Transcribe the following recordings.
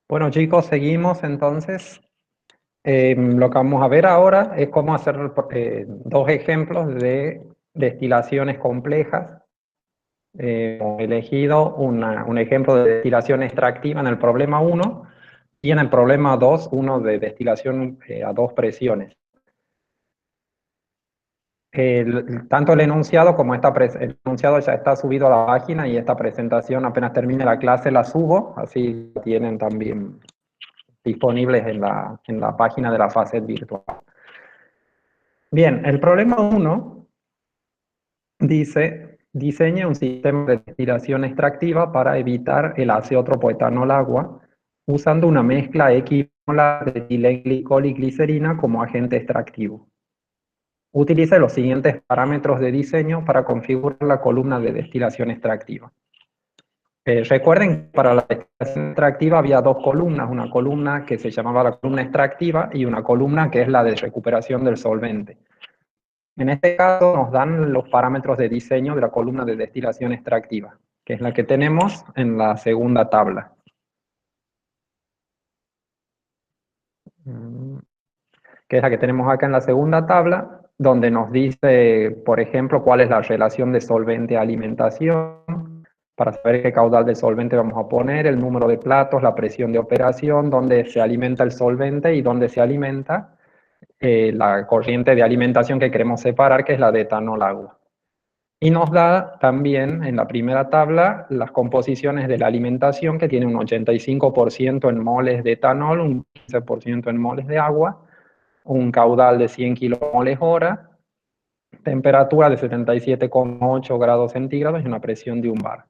Bueno chicos, seguimos entonces. Lo que vamos a ver ahora es cómo hacer dos ejemplos de destilaciones complejas. Hemos elegido un ejemplo de destilación extractiva en el problema 1 y en el problema 2 uno de destilación a dos presiones. Tanto el enunciado como el enunciado ya está subido a la página y esta presentación apenas termine la clase la subo, así lo tienen también disponibles en la página de la FACET virtual. Bien, el problema 1 dice, diseñe un sistema de destilación extractiva para evitar el azeótropo etanol agua usando una mezcla equimolar de etilenglicol y glicerina como agente extractivo. Utilice los siguientes parámetros de diseño para configurar la columna de destilación extractiva. Recuerden que para la destilación extractiva había dos columnas, una columna que se llamaba la columna extractiva y una columna que es la de recuperación del solvente. En este caso nos dan los parámetros de diseño de la columna de destilación extractiva, que es la que tenemos en la segunda tabla. Que es la que tenemos acá en la segunda tabla, donde nos dice, por ejemplo, cuál es la relación de solvente-alimentación, para saber qué caudal de solvente vamos a poner, el número de platos, la presión de operación, dónde se alimenta el solvente y dónde se alimenta la corriente de alimentación que queremos separar, que es la de etanol-agua. Y nos da también en la primera tabla las composiciones de la alimentación, que tiene un 85% en moles de etanol, un 15% en moles de agua, un caudal de 100 kilomoles hora, temperatura de 77,8 grados centígrados y una presión de 1 bar.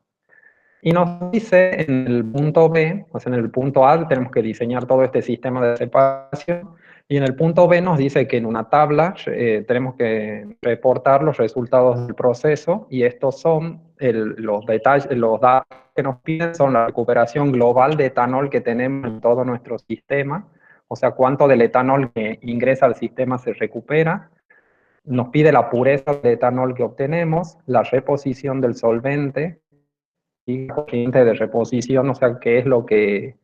Y nos dice en el punto B, o sea, en el punto A tenemos que diseñar todo este sistema de separación, y en el punto B nos dice que en una tabla tenemos que reportar los resultados del proceso, y estos son los detalles, los datos que nos piden son la recuperación global de etanol que tenemos en todo nuestro sistema, o sea, cuánto del etanol que ingresa al sistema se recupera. Nos pide la pureza del etanol que obtenemos, la reposición del solvente, y la corriente de reposición, o sea, qué es lo que,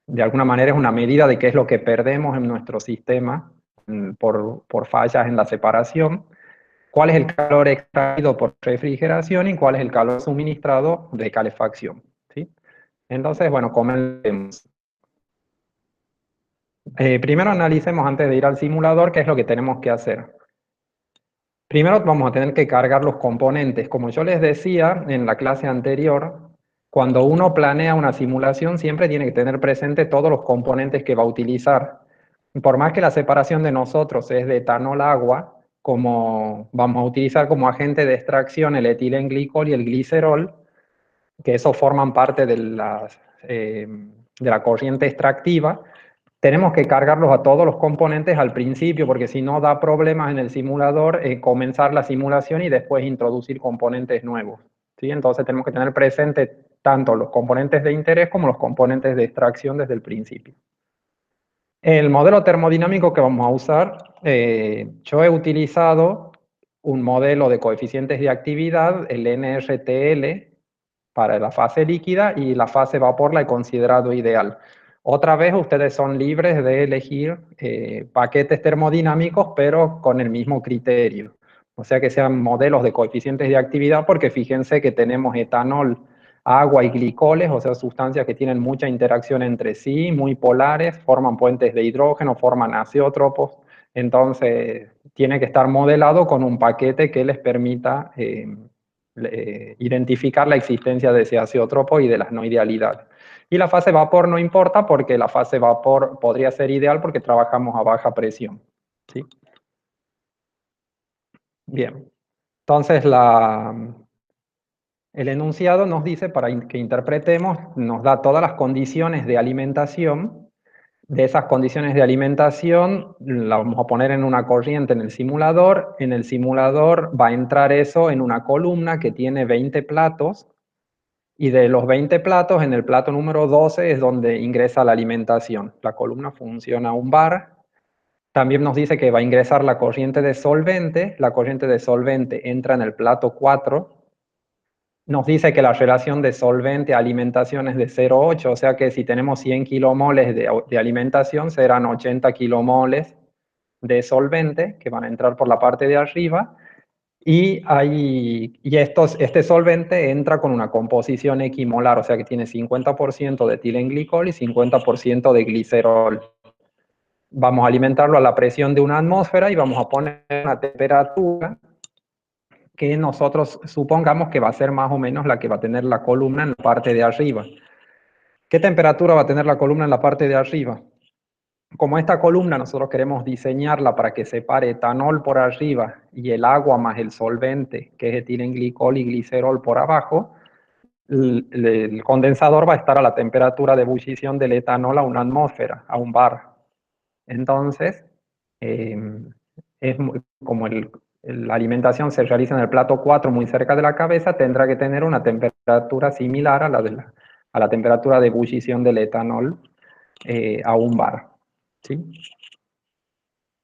de alguna manera, es una medida de qué es lo que perdemos en nuestro sistema por fallas en la separación, cuál es el calor extraído por refrigeración y cuál es el calor suministrado de calefacción, ¿sí? Entonces, bueno, comencemos. Primero analicemos, antes de ir al simulador, qué es lo que tenemos que hacer. Primero vamos a tener que cargar los componentes. Como yo les decía en la clase anterior, cuando uno planea una simulación siempre tiene que tener presente todos los componentes que va a utilizar. Por más que la separación de nosotros es de etanol-agua, como vamos a utilizar como agente de extracción el etilenglicol y el glicerol, que eso forman parte de la corriente extractiva, tenemos que cargarlos a todos los componentes al principio, porque si no da problemas en el simulador comenzar la simulación y después introducir componentes nuevos, ¿sí? Entonces tenemos que tener presente tanto los componentes de interés como los componentes de extracción desde el principio. El modelo termodinámico que vamos a usar, yo he utilizado un modelo de coeficientes de actividad, el NRTL, para la fase líquida, y la fase vapor la he considerado ideal. Otra vez ustedes son libres de elegir paquetes termodinámicos, pero con el mismo criterio. O sea, que sean modelos de coeficientes de actividad, porque fíjense que tenemos etanol, agua y glicoles, o sea, sustancias que tienen mucha interacción entre sí, muy polares, forman puentes de hidrógeno, forman azeótropos. Entonces, tiene que estar modelado con un paquete que les permita identificar la existencia de ese azeótropo y de las no idealidades. Y la fase vapor no importa, porque la fase vapor podría ser ideal porque trabajamos a baja presión, ¿sí? Bien, entonces el enunciado nos dice, para que interpretemos, nos da todas las condiciones de alimentación. De esas condiciones de alimentación la vamos a poner en una corriente en el simulador. En el simulador va a entrar eso en una columna que tiene 20 platos, y de los 20 platos, en el plato número 12 es donde ingresa la alimentación. La columna funciona a 1 bar. También nos dice que va a ingresar la corriente de solvente. La corriente de solvente entra en el plato 4. nos dice que la relación de solvente-alimentación es de 0,8, o sea que si tenemos 100 kilomoles de alimentación, serán 80 kilomoles de solvente que van a entrar por la parte de arriba, y este solvente entra con una composición equimolar, o sea que tiene 50% de etilenglicol y 50% de glicerol. Vamos a alimentarlo a la presión de una atmósfera y vamos a poner una temperatura que nosotros supongamos que va a ser más o menos la que va a tener la columna en la parte de arriba. ¿Qué temperatura va a tener la columna en la parte de arriba? Como esta columna nosotros queremos diseñarla para que separe etanol por arriba y el agua más el solvente, que es etilenglicol y glicerol por abajo, el condensador va a estar a la temperatura de ebullición del etanol a una atmósfera, a un bar. Entonces, eh, como la alimentación se realiza en el plato 4 muy cerca de la cabeza, tendrá que tener una temperatura similar a la temperatura de ebullición del etanol a un bar. ¿Sí?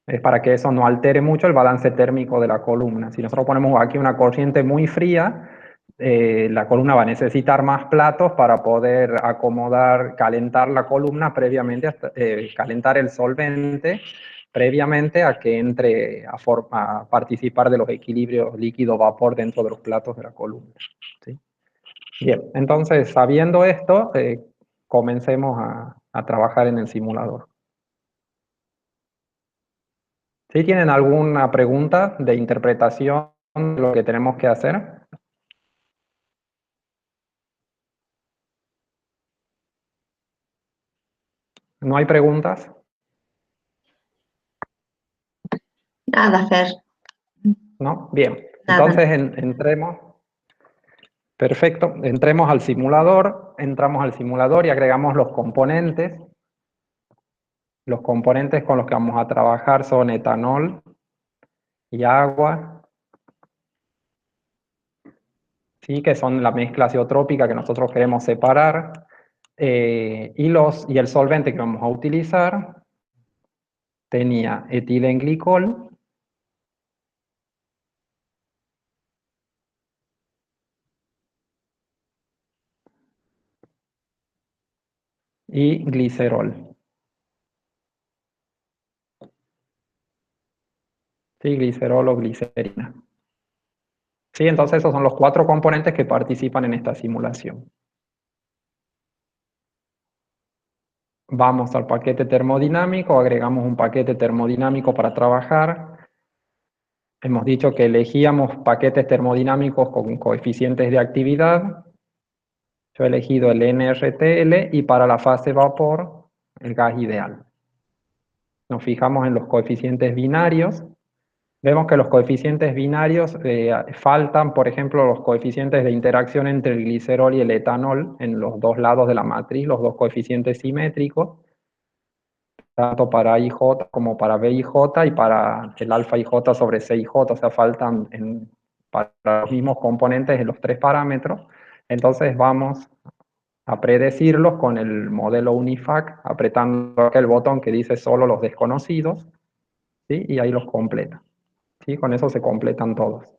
Es para que eso no altere mucho el balance térmico de la columna. Si nosotros ponemos aquí una corriente muy fría, la columna va a necesitar más platos para poder acomodar, calentar la columna previamente, calentar el solvente previamente a que entre a participar de los equilibrios líquido-vapor dentro de los platos de la columna. ¿Sí? Bien, entonces sabiendo esto, comencemos a trabajar en el simulador. ¿Sí tienen alguna pregunta de interpretación de lo que tenemos que hacer? ¿No hay preguntas? Nada, Fer, ¿No? Bien. nada. Entonces entremos. Perfecto. Entremos al simulador. Entramos al simulador y agregamos los componentes. Los componentes con los que vamos a trabajar son etanol y agua, ¿sí? Que son la mezcla azeotrópica que nosotros queremos separar. Y el solvente que vamos a utilizar tenía etilenglicol y glicerol. Sí, glicerol o glicerina. Sí, entonces esos son los 4 componentes que participan en esta simulación. Vamos al paquete termodinámico, agregamos un paquete termodinámico para trabajar. Hemos dicho que elegíamos paquetes termodinámicos con coeficientes de actividad. Yo he elegido el NRTL y para la fase vapor, el gas ideal. Nos fijamos en los coeficientes binarios. Vemos que los coeficientes binarios faltan, por ejemplo, los coeficientes de interacción entre el glicerol y el etanol en los dos lados de la matriz, los dos coeficientes simétricos, tanto para IJ como para BIJ y para el alfa IJ sobre CIJ, o sea, faltan para los mismos componentes en los 3 parámetros. Entonces vamos a predecirlos con el modelo UNIFAC, apretando aquel botón que dice solo los desconocidos, ¿sí? Y ahí los completa. ¿Sí? Con eso se completan todos.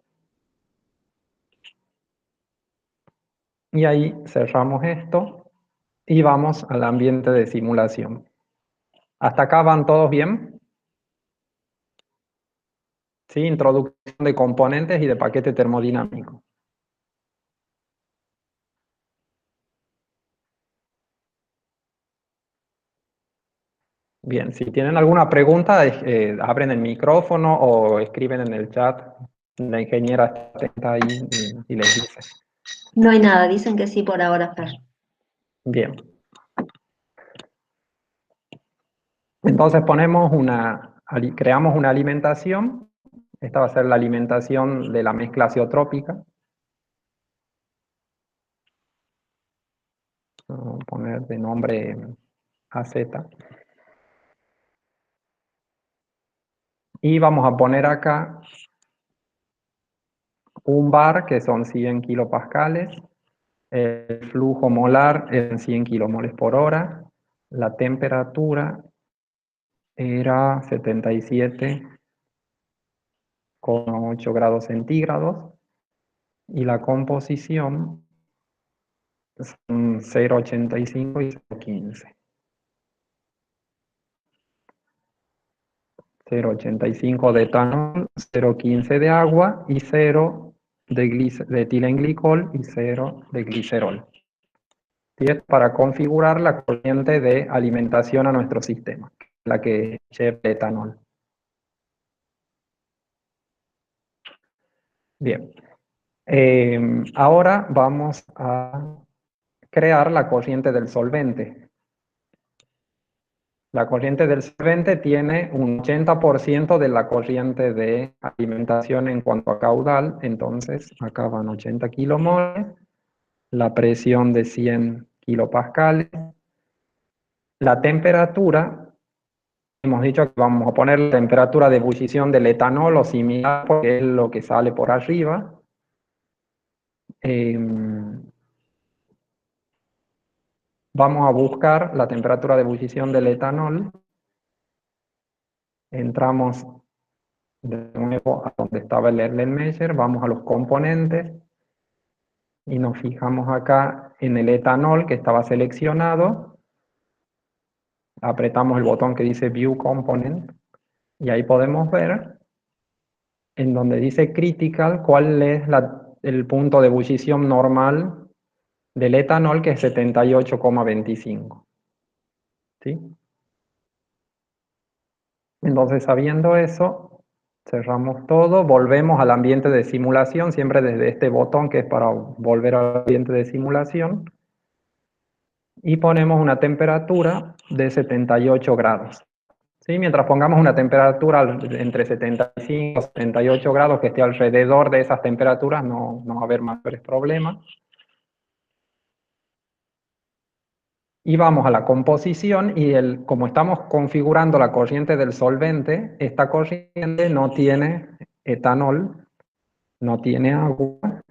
Y ahí cerramos esto y vamos al ambiente de simulación. ¿Hasta acá van todos bien? ¿Sí? Introducción de componentes y de paquete termodinámico. Bien, si tienen alguna pregunta, abren el micrófono o escriben en el chat. La ingeniera está atenta ahí y les dice. No hay nada, dicen que sí por ahora, Fer. Bien. Entonces creamos una alimentación. Esta va a ser la alimentación de la mezcla azeotrópica. Vamos a poner de nombre AZ. Y vamos a poner acá un bar que son 100 kilopascales, el flujo molar en 100 kilomoles por hora, la temperatura era 77,8 grados centígrados y la composición son 0,85 y 0,15. 0,85 de etanol, 0,15 de agua y 0 de etilenglicol y 0 de glicerol. ¿Sí? Es para configurar la corriente de alimentación a nuestro sistema, la que lleva el etanol. Bien. Ahora vamos a crear la corriente del solvente. La corriente del solvente tiene un 80% de la corriente de alimentación en cuanto a caudal, entonces acá van 80 kilomoles, la presión de 100 kilopascales, la temperatura, hemos dicho que vamos a poner la temperatura de ebullición del etanol o similar porque es lo que sale por arriba. Vamos a buscar la temperatura de ebullición del etanol. Entramos de nuevo a donde estaba el Erlenmeyer, vamos a los componentes y nos fijamos acá en el etanol que estaba seleccionado. Apretamos el botón que dice View Component y ahí podemos ver en donde dice Critical cuál es el punto de ebullición normal del etanol, que es 78,25. ¿Sí? Entonces, sabiendo eso, cerramos todo, volvemos al ambiente de simulación, siempre desde este botón que es para volver al ambiente de simulación, y ponemos una temperatura de 78 grados. ¿Sí? Mientras pongamos una temperatura entre 75 y 78 grados que esté alrededor de esas temperaturas, no va a haber mayores problemas. Y vamos a la composición y como estamos configurando la corriente del solvente, esta corriente no tiene etanol, no tiene agua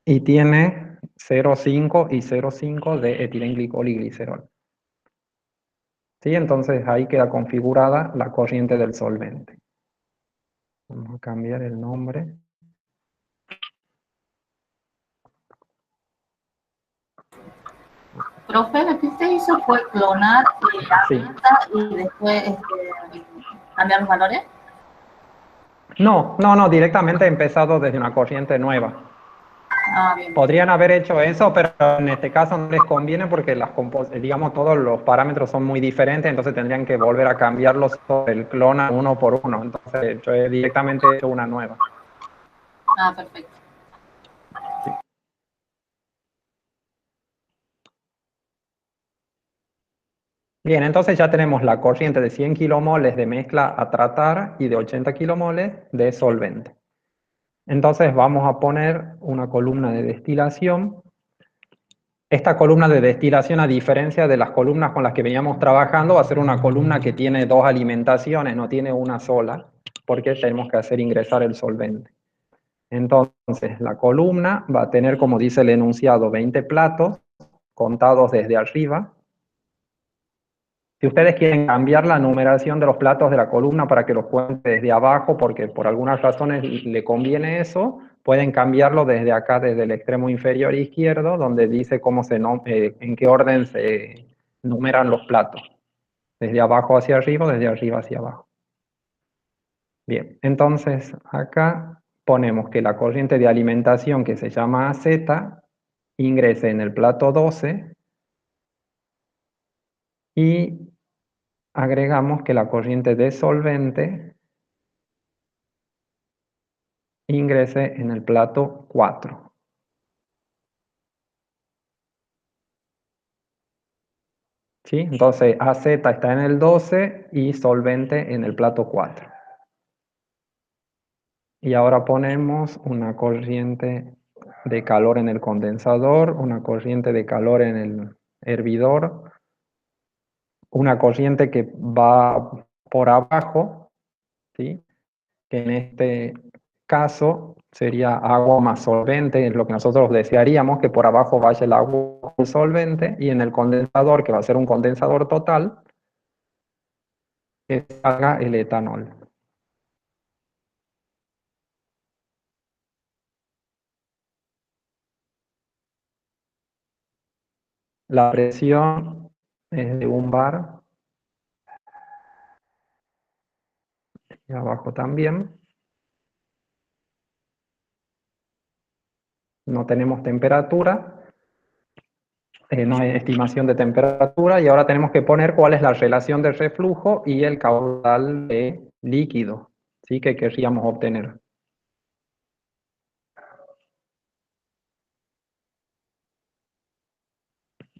y tiene 0,5 y 0,5 de etilenglicol y glicerol. ¿Sí? Entonces ahí queda configurada la corriente del solvente. Vamos a cambiar el nombre. Profe, lo que usted hizo fue clonar la Sí. meta y después cambiar los valores. No, directamente he empezado desde una corriente nueva. Ah, bien. Podrían haber hecho eso, pero en este caso no les conviene porque digamos, todos los parámetros son muy diferentes, entonces tendrían que volver a cambiarlos sobre el clona uno por uno. Entonces yo he directamente hecho una nueva. Ah, perfecto. Sí. Bien, entonces ya tenemos la corriente de 100 kilomoles de mezcla a tratar y de 80 kilomoles de solvente. Entonces vamos a poner una columna de destilación. Esta columna de destilación, a diferencia de las columnas con las que veníamos trabajando, va a ser una columna que tiene dos alimentaciones, no tiene una sola, porque tenemos que hacer ingresar el solvente. Entonces, la columna va a tener, como dice el enunciado, 20 platos, contados desde arriba. Si ustedes quieren cambiar la numeración de los platos de la columna para que los cuente desde abajo, porque por algunas razones le conviene eso, pueden cambiarlo desde acá, desde el extremo inferior izquierdo, donde dice en qué orden se numeran los platos. Desde abajo hacia arriba, desde arriba hacia abajo. Bien, entonces acá ponemos que la corriente de alimentación, que se llama AZ, ingrese en el plato 12 y agregamos que la corriente de solvente ingrese en el plato 4. ¿Sí? Entonces AZ está en el 12 y solvente en el plato 4. Y ahora ponemos una corriente de calor en el condensador, una corriente de calor en el hervidor, una corriente que va por abajo, ¿sí? Que en este caso sería agua más solvente, es lo que nosotros desearíamos, que por abajo vaya el agua más solvente, y en el condensador, que va a ser un condensador total, que salga el etanol. La presión es de 1 bar. Y abajo también. No tenemos temperatura. No hay estimación de temperatura. Y ahora tenemos que poner cuál es la relación de reflujo y el caudal de líquido, ¿sí? Que querríamos obtener.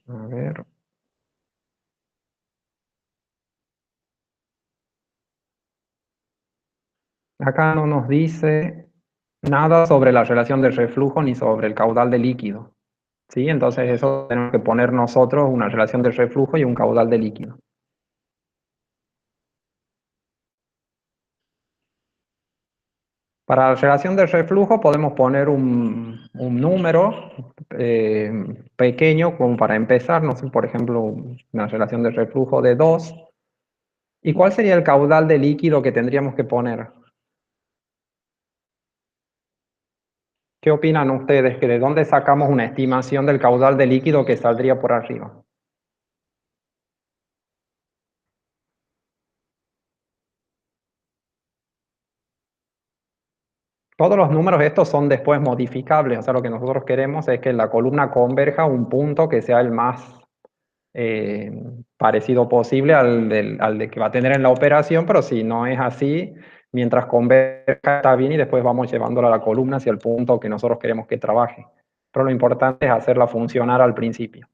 A ver. Acá no nos dice nada sobre la relación de reflujo ni sobre el caudal de líquido, ¿sí? Entonces eso tenemos que poner nosotros una relación de reflujo y un caudal de líquido. Para la relación de reflujo podemos poner un número pequeño como para empezar, no sé, por ejemplo, una relación de reflujo de 2. ¿Y cuál sería el caudal de líquido que tendríamos que poner? ¿Qué opinan ustedes? ¿Que de dónde sacamos una estimación del caudal de líquido que saldría por arriba? Todos los números estos son después modificables, o sea, lo que nosotros queremos es que la columna converja a un punto que sea el más eh, parecido posible al de que va a tener en la operación, pero si no es así, mientras converja está bien y después vamos llevándola a la columna hacia el punto que nosotros queremos que trabaje. Pero lo importante es hacerla funcionar al principio.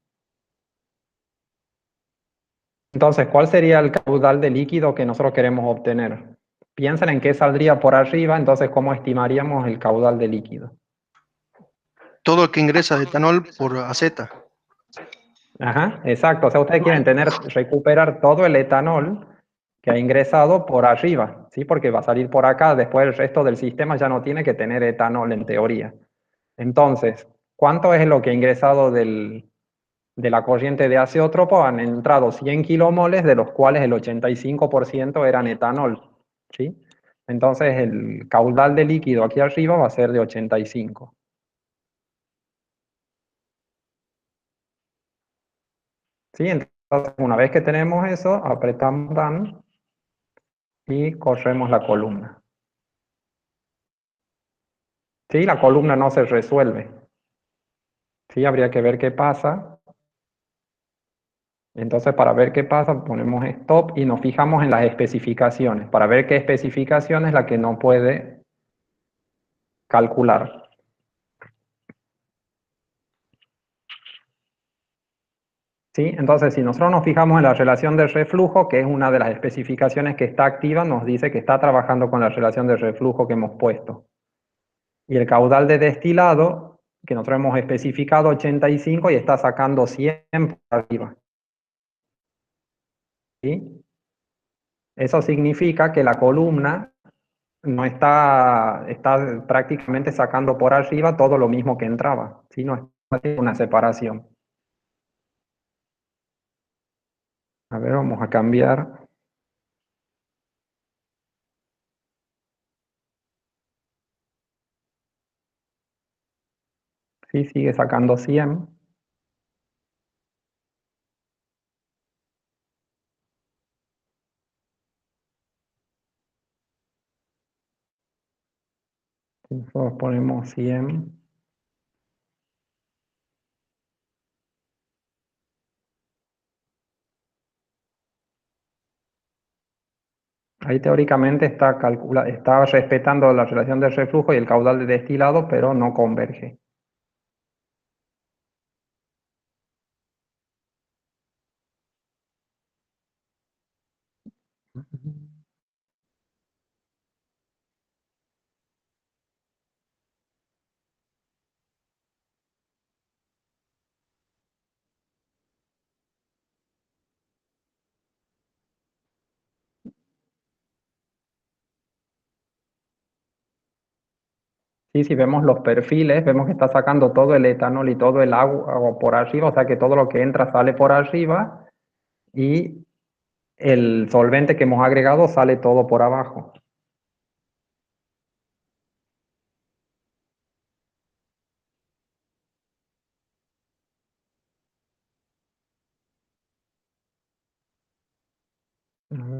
Entonces, ¿cuál sería el caudal de líquido que nosotros queremos obtener? Piensen en qué saldría por arriba, entonces, ¿cómo estimaríamos el caudal de líquido? Todo lo que ingresa de etanol por aceta. Ajá, exacto. O sea, ustedes quieren recuperar todo el etanol que ha ingresado por arriba, ¿sí? Porque va a salir por acá, después el resto del sistema ya no tiene que tener etanol en teoría. Entonces, ¿cuánto es lo que ha ingresado de la corriente de azeótropo? Han entrado 100 kilomoles, de los cuales el 85% eran etanol, ¿sí? Entonces, el caudal de líquido aquí arriba va a ser de 85. ¿Sí? Entonces, una vez que tenemos eso, apretamos Done y corremos la columna. ¿Sí? La columna no se resuelve. ¿Sí? Habría que ver qué pasa. Entonces, para ver qué pasa, ponemos stop y nos fijamos en las especificaciones, para ver qué especificación es la que no puede calcular. ¿Sí? Entonces, si nosotros nos fijamos en la relación de reflujo, que es una de las especificaciones que está activa, nos dice que está trabajando con la relación de reflujo que hemos puesto. Y el caudal de destilado, que nosotros hemos especificado 85 y está sacando 100 por arriba. ¿Sí? Eso significa que la columna no está prácticamente sacando por arriba todo lo mismo que entraba, ¿sí? No es una separación. A ver, vamos a cambiar. Sí, sigue sacando 100. Nosotros ponemos 100. Ahí teóricamente está respetando la relación de reflujo y el caudal de destilado, pero no converge. Sí, si vemos los perfiles, vemos que está sacando todo el etanol y todo el agua por arriba, o sea que todo lo que entra sale por arriba y el solvente que hemos agregado sale todo por abajo.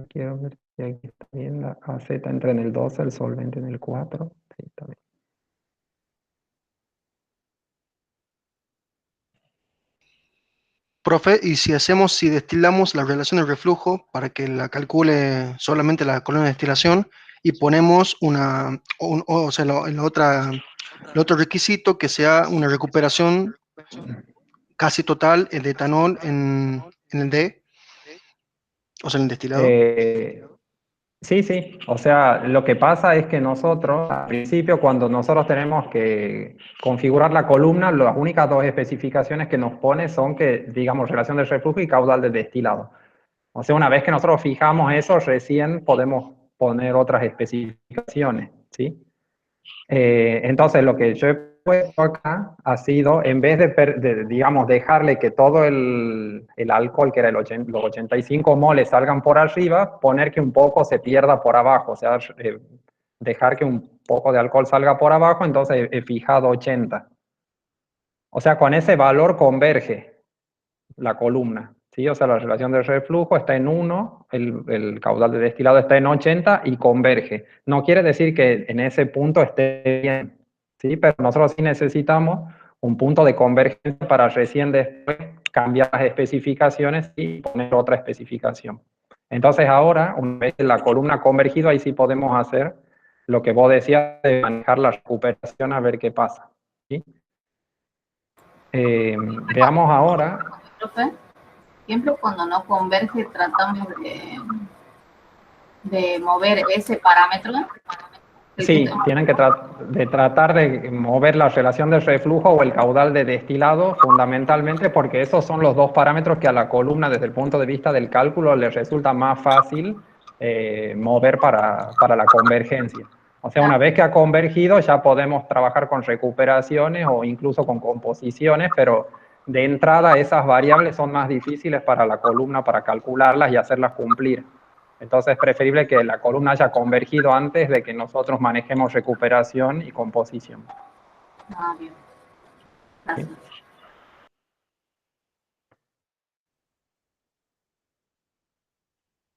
quiero ver si aquí está bien. La AZ entra en el 12, el solvente en el 4. Sí, está bien. Profe, y si destilamos la relación de reflujo para que la calcule solamente la columna de destilación y ponemos o sea, el otro requisito que sea una recuperación casi total de etanol en el D, o sea, en el destilado. Sí, sí. O sea, lo que pasa es que nosotros, al principio, cuando nosotros tenemos que configurar la columna, las únicas dos especificaciones que nos pone son que, digamos, relación de reflujo y caudal de destilado. O sea, una vez que nosotros fijamos eso, recién podemos poner otras especificaciones, ¿sí? Entonces, lo que yo he puesto acá ha sido, en vez digamos, dejarle que todo el alcohol, que era los 85 moles, salgan por arriba, poner que un poco se pierda por abajo, o sea, dejar que un poco de alcohol salga por abajo, entonces he fijado 80. O sea, con ese valor converge la columna, ¿sí? O sea, la relación de reflujo está en 1, el caudal de destilado está en 80 y converge. No quiere decir que en ese punto esté bien, ¿sí? Pero nosotros sí necesitamos un punto de convergencia para recién después cambiar las especificaciones y poner otra especificación. Entonces ahora, una vez la columna ha convergido, ahí sí podemos hacer lo que vos decías de manejar la recuperación a ver qué pasa, ¿sí? Veamos ahora. Profe, siempre cuando no converge tratamos de mover ese parámetro. Sí, tienen que tratar de mover la relación de reflujo o el caudal de destilado fundamentalmente porque esos son los dos parámetros que a la columna desde el punto de vista del cálculo le resulta más fácil mover para la convergencia. O sea, una vez que ha convergido ya podemos trabajar con recuperaciones o incluso con composiciones, pero de entrada esas variables son más difíciles para la columna para calcularlas y hacerlas cumplir. Entonces es preferible que la columna haya convergido antes de que nosotros manejemos recuperación y composición. Ah, bien. Gracias.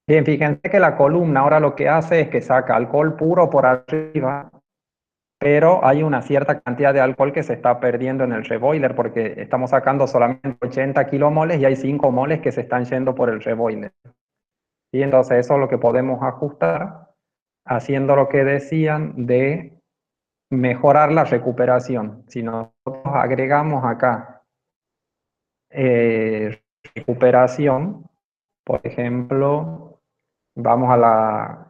Bien, fíjense que la columna ahora lo que hace es que saca alcohol puro por arriba, pero hay una cierta cantidad de alcohol que se está perdiendo en el reboiler porque estamos sacando solamente 80 kilomoles y hay 5 moles que se están yendo por el reboiler. Y entonces eso es lo que podemos ajustar haciendo lo que decían de mejorar la recuperación. Si nosotros agregamos acá recuperación, por ejemplo, vamos a la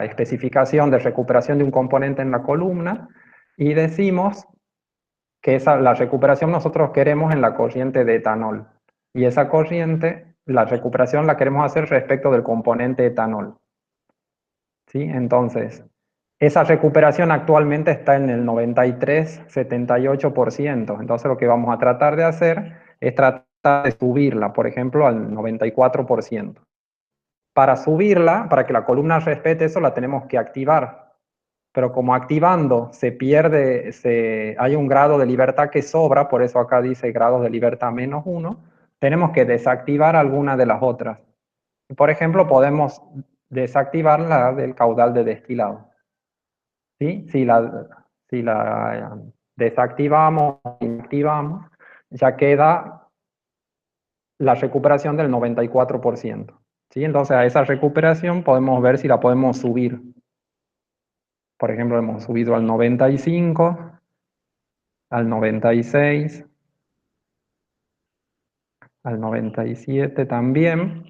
especificación de recuperación de un componente en la columna y decimos que la recuperación nosotros queremos en la corriente de etanol. Y esa corriente, la recuperación la queremos hacer respecto del componente etanol. ¿Sí? Entonces, esa recuperación actualmente está en el 93-78%. Entonces lo que vamos a tratar de hacer es tratar de subirla, por ejemplo, al 94%. Para subirla, para que la columna respete eso, la tenemos que activar. Pero como activando se pierde, hay un grado de libertad que sobra, por eso acá dice grado de libertad -1, tenemos que desactivar alguna de las otras. Por ejemplo, podemos desactivar la del caudal de destilado. ¿Sí? Si la desactivamos y activamos, ya queda la recuperación del 94%. ¿Sí? Entonces a esa recuperación podemos ver si la podemos subir. Por ejemplo, hemos subido al 95, al 96, al 97 también.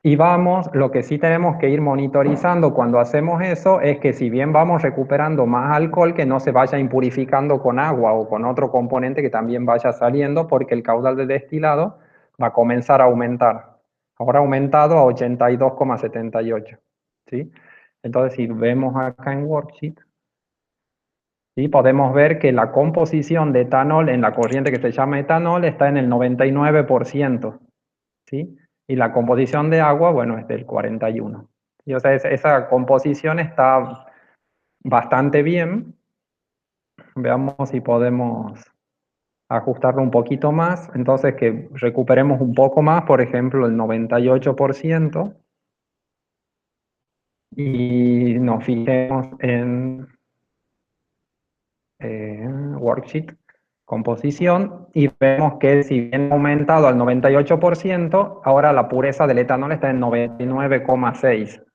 Y lo que sí tenemos que ir monitorizando cuando hacemos eso es que si bien vamos recuperando más alcohol, que no se vaya impurificando con agua o con otro componente que también vaya saliendo, porque el caudal de destilado va a comenzar a aumentar. Ahora ha aumentado a 82,78. ¿Sí? Entonces, si vemos acá en Worksheet, ¿sí? Podemos ver que la composición de etanol en la corriente que se llama etanol está en el 99%. ¿Sí? Y la composición de agua, bueno, es del 41%. Y, o sea, esa composición está bastante bien. Veamos si podemos ajustarlo un poquito más. Entonces, que recuperemos un poco más, por ejemplo, el 98%. Y nos fijemos en worksheet, composición, y vemos que si bien ha aumentado al 98%, ahora la pureza del etanol está en 99,6.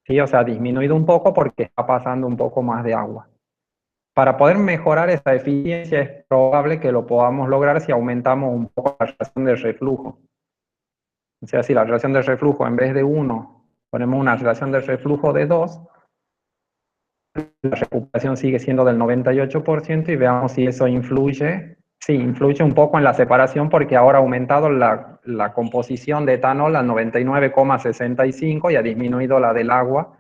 ¿Sí? O sea, ha disminuido un poco porque está pasando un poco más de agua. Para poder mejorar esa eficiencia es probable que lo podamos lograr si aumentamos un poco la relación de reflujo. O sea, si la relación de reflujo en vez de 1, ponemos una relación de reflujo de 2, la recuperación sigue siendo del 98% y veamos si eso influye. Sí, influye un poco en la separación porque ahora ha aumentado la composición de etanol a 99,65 y ha disminuido la del agua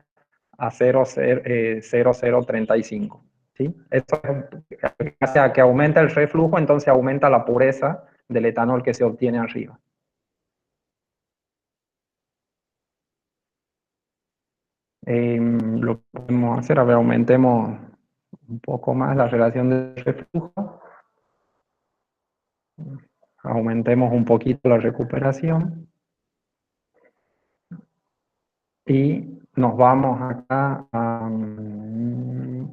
a 0,0035. ¿Sí? Esto hace a que aumenta el reflujo, entonces aumenta la pureza del etanol que se obtiene arriba. Lo que podemos hacer, a ver, aumentemos un poco más la relación de reflujo. Aumentemos un poquito la recuperación. Y nos vamos acá a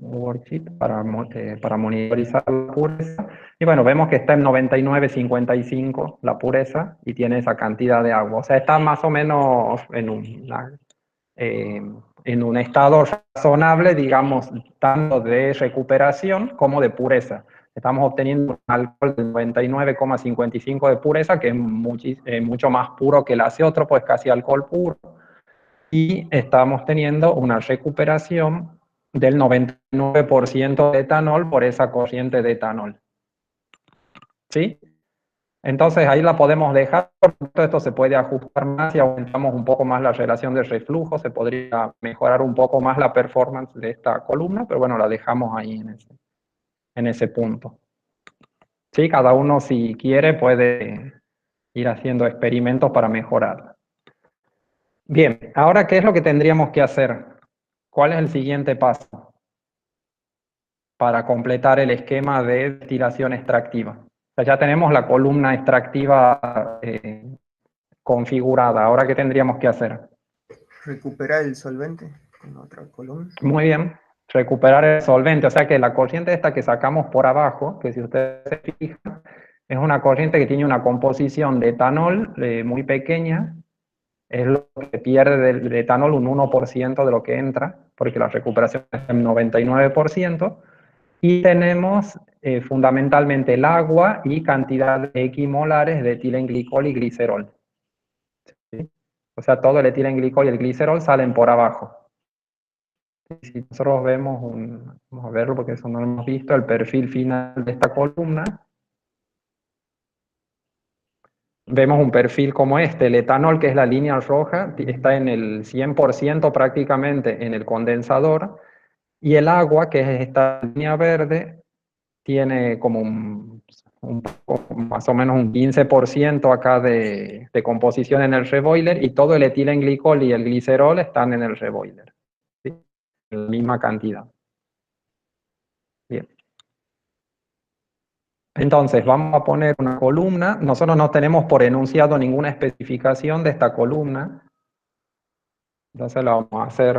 worksheet para monitorizar la pureza. Y bueno, vemos que está en 99,55 la pureza y tiene esa cantidad de agua. O sea, está más o menos en un estado razonable, digamos, tanto de recuperación como de pureza. Estamos obteniendo un alcohol de 99,55 de pureza, que es mucho más puro que el azeótropo, es casi alcohol puro. Y estamos teniendo una recuperación del 99% de etanol por esa corriente de etanol. ¿Sí? Entonces ahí la podemos dejar, porque esto se puede ajustar más si aumentamos un poco más la relación de reflujo, se podría mejorar un poco más la performance de esta columna, pero bueno, la dejamos ahí en ese punto. ¿Sí? Cada uno, si quiere, puede ir haciendo experimentos para mejorarla. Bien, ahora, ¿qué es lo que tendríamos que hacer? ¿Cuál es el siguiente paso para completar el esquema de destilación extractiva? O sea, ya tenemos la columna extractiva configurada. ¿Ahora qué tendríamos que hacer? Recuperar el solvente con otra columna. Muy bien, recuperar el solvente. O sea que la corriente esta que sacamos por abajo, que si ustedes se fijan, es una corriente que tiene una composición de etanol muy pequeña. Es lo que pierde del etanol un 1% de lo que entra, porque la recuperación es del 99%. Y tenemos fundamentalmente el agua y cantidad de equimolares de etilenglicol y glicerol. ¿Sí? O sea, todo el etilenglicol y el glicerol salen por abajo. Y si nosotros vemos, vamos a verlo porque eso no lo hemos visto, el perfil final de esta columna, vemos un perfil como este. El etanol, que es la línea roja, está en el 100% prácticamente en el condensador, y el agua, que es esta línea verde, tiene como más o menos un 15% acá de composición en el reboiler, y todo el etilenglicol y el glicerol están en el reboiler, ¿sí? En la misma cantidad. Bien. Entonces, vamos a poner una columna. Nosotros no tenemos por enunciado ninguna especificación de esta columna. Entonces la vamos a hacer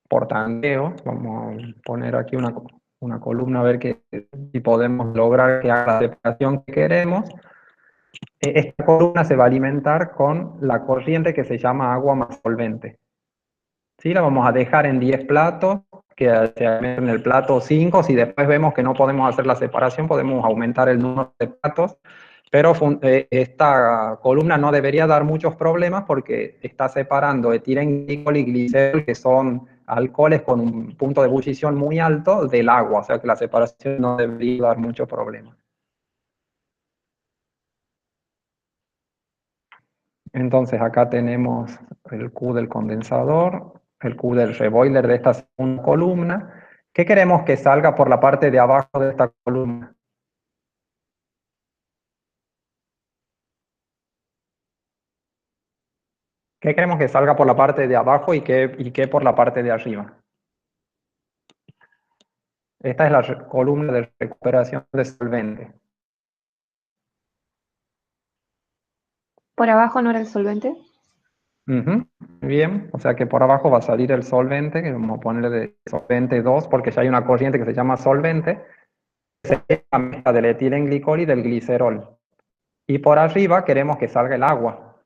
por tanteo. Vamos a poner aquí una columna a ver si podemos lograr que haga la separación que queremos. Esta columna se va a alimentar con la corriente que se llama agua más solvente. ¿Sí? La vamos a dejar en 10 platos, que se alimenten en el plato 5. Si después vemos que no podemos hacer la separación, podemos aumentar el número de platos. Pero esta columna no debería dar muchos problemas porque está separando etilenglicol y glicerol, que son alcoholes con un punto de ebullición muy alto, del agua. O sea que la separación no debería dar muchos problemas. Entonces acá tenemos el Q del condensador, el Q del reboiler de esta segunda columna. ¿Qué queremos que salga por la parte de abajo de esta columna? ¿Qué queremos que salga por la parte de abajo y qué por la parte de arriba? Esta es la columna de recuperación de solvente. ¿Por abajo no era el solvente? Ujú, bien, o sea que por abajo va a salir el solvente, que vamos a ponerle de solvente 2, porque ya hay una corriente que se llama solvente, que es la mezcla del etilenglicol y del glicerol. Y por arriba queremos que salga el agua.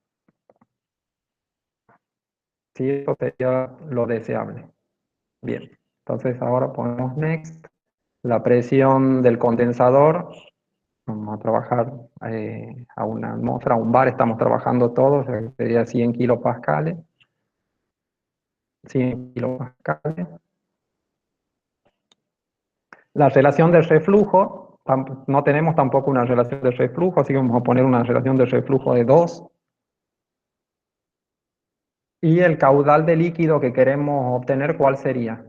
Sí, eso sería lo deseable. Bien, entonces ahora ponemos next. La presión del condensador, vamos a trabajar a una atmósfera, a un bar, estamos trabajando todos, o sea, que sería 100 kilopascales. 100 kilopascales. La relación de reflujo, no tenemos tampoco una relación de reflujo, así que vamos a poner una relación de reflujo de 2. Y el caudal de líquido que queremos obtener, ¿cuál sería?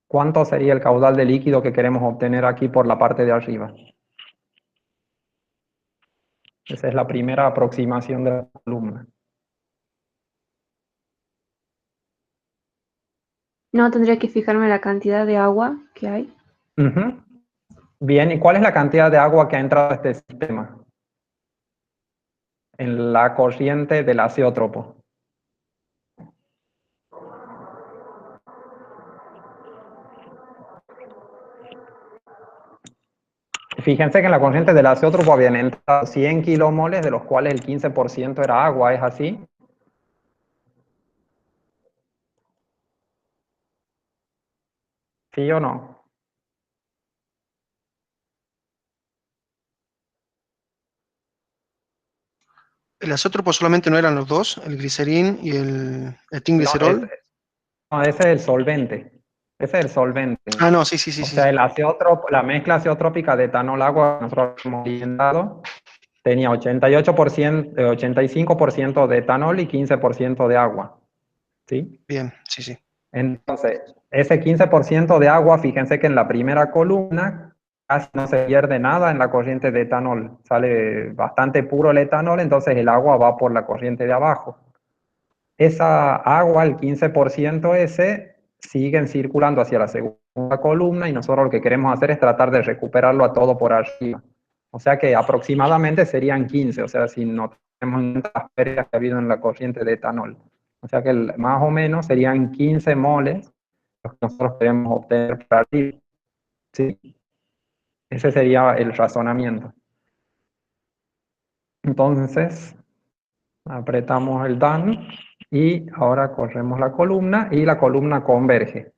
¿Cuánto sería el caudal de líquido que queremos obtener aquí por la parte de arriba? Esa es la primera aproximación de la columna. No, tendría que fijarme la cantidad de agua que hay. Ujú. Bien, ¿y cuál es la cantidad de agua que ha entrado a este sistema? En la corriente del azeótropo. Fíjense que en la corriente del azeótropo habían entrado 100 kilomoles, de los cuales el 15% era agua, ¿es así? ¿Sí o no? El azótropo solamente no eran los dos, el glicerín y el No, etilglicerol. ese es el solvente. Ese es el solvente. Ah, no, sí, sí, sí, O sí. sea, el azeótropo, la mezcla azeotrópica de etanol-agua que nosotros hemos orientado tenía 88%, 85% de etanol y 15% de agua. ¿Sí? Bien, sí, sí. Entonces, ese 15% de agua, fíjense que en la primera columna casi no se pierde nada en la corriente de etanol. Sale bastante puro el etanol, entonces el agua va por la corriente de abajo. Esa agua, el 15% ese, siguen circulando hacia la segunda columna y nosotros lo que queremos hacer es tratar de recuperarlo a todo por arriba. O sea que aproximadamente serían 15, o sea, si no tenemos en cuenta las pérdidas que ha habido en la corriente de etanol. O sea que más o menos serían 15 moles los que nosotros queremos obtener por arriba. ¿Sí? Ese sería el razonamiento. Entonces, apretamos el done y ahora corremos la columna y la columna converge.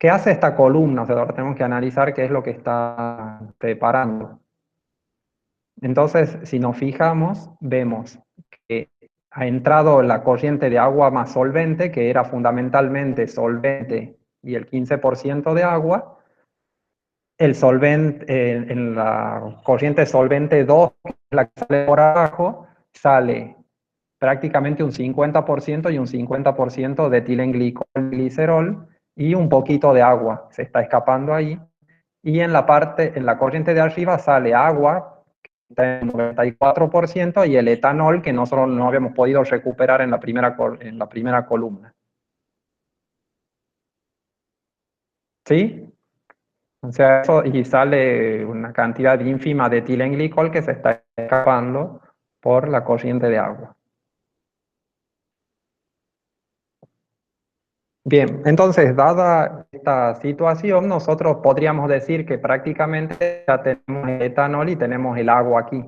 ¿Qué hace esta columna? O sea, ahora tenemos que analizar qué es lo que está preparando. Entonces, si nos fijamos, vemos que ha entrado la corriente de agua más solvente, que era fundamentalmente solvente y el 15% de agua. El solvente, en la corriente solvente 2, que es la que sale por abajo, sale prácticamente un 50% y un 50% de etilenglicol, glicerol y un poquito de agua se está escapando ahí. Y en la corriente de arriba sale agua, que está en 94%, y el etanol que nosotros no habíamos podido recuperar en la primera columna. ¿Sí? O sea, eso, y sale una cantidad ínfima de etilenglicol que se está escapando por la corriente de agua. Bien, entonces, dada esta situación, nosotros podríamos decir que prácticamente ya tenemos el etanol y tenemos el agua aquí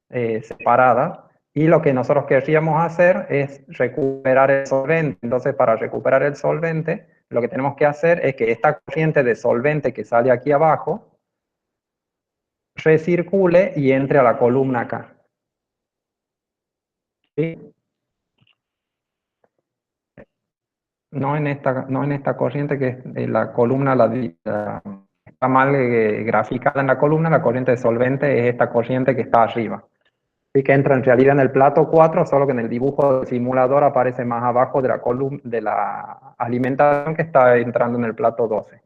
separada, y lo que nosotros querríamos hacer es recuperar el solvente. Entonces, para recuperar el solvente, lo que tenemos que hacer es que esta corriente de solvente que sale aquí abajo recircule y entre a la columna acá. ¿Sí? No en esta corriente que es la columna, está mal graficada en la columna, la corriente de solvente es esta corriente que está arriba. Así que entra en realidad en el plato 4, solo que en el dibujo del simulador aparece más abajo de la columna de la alimentación que está entrando en el plato 12.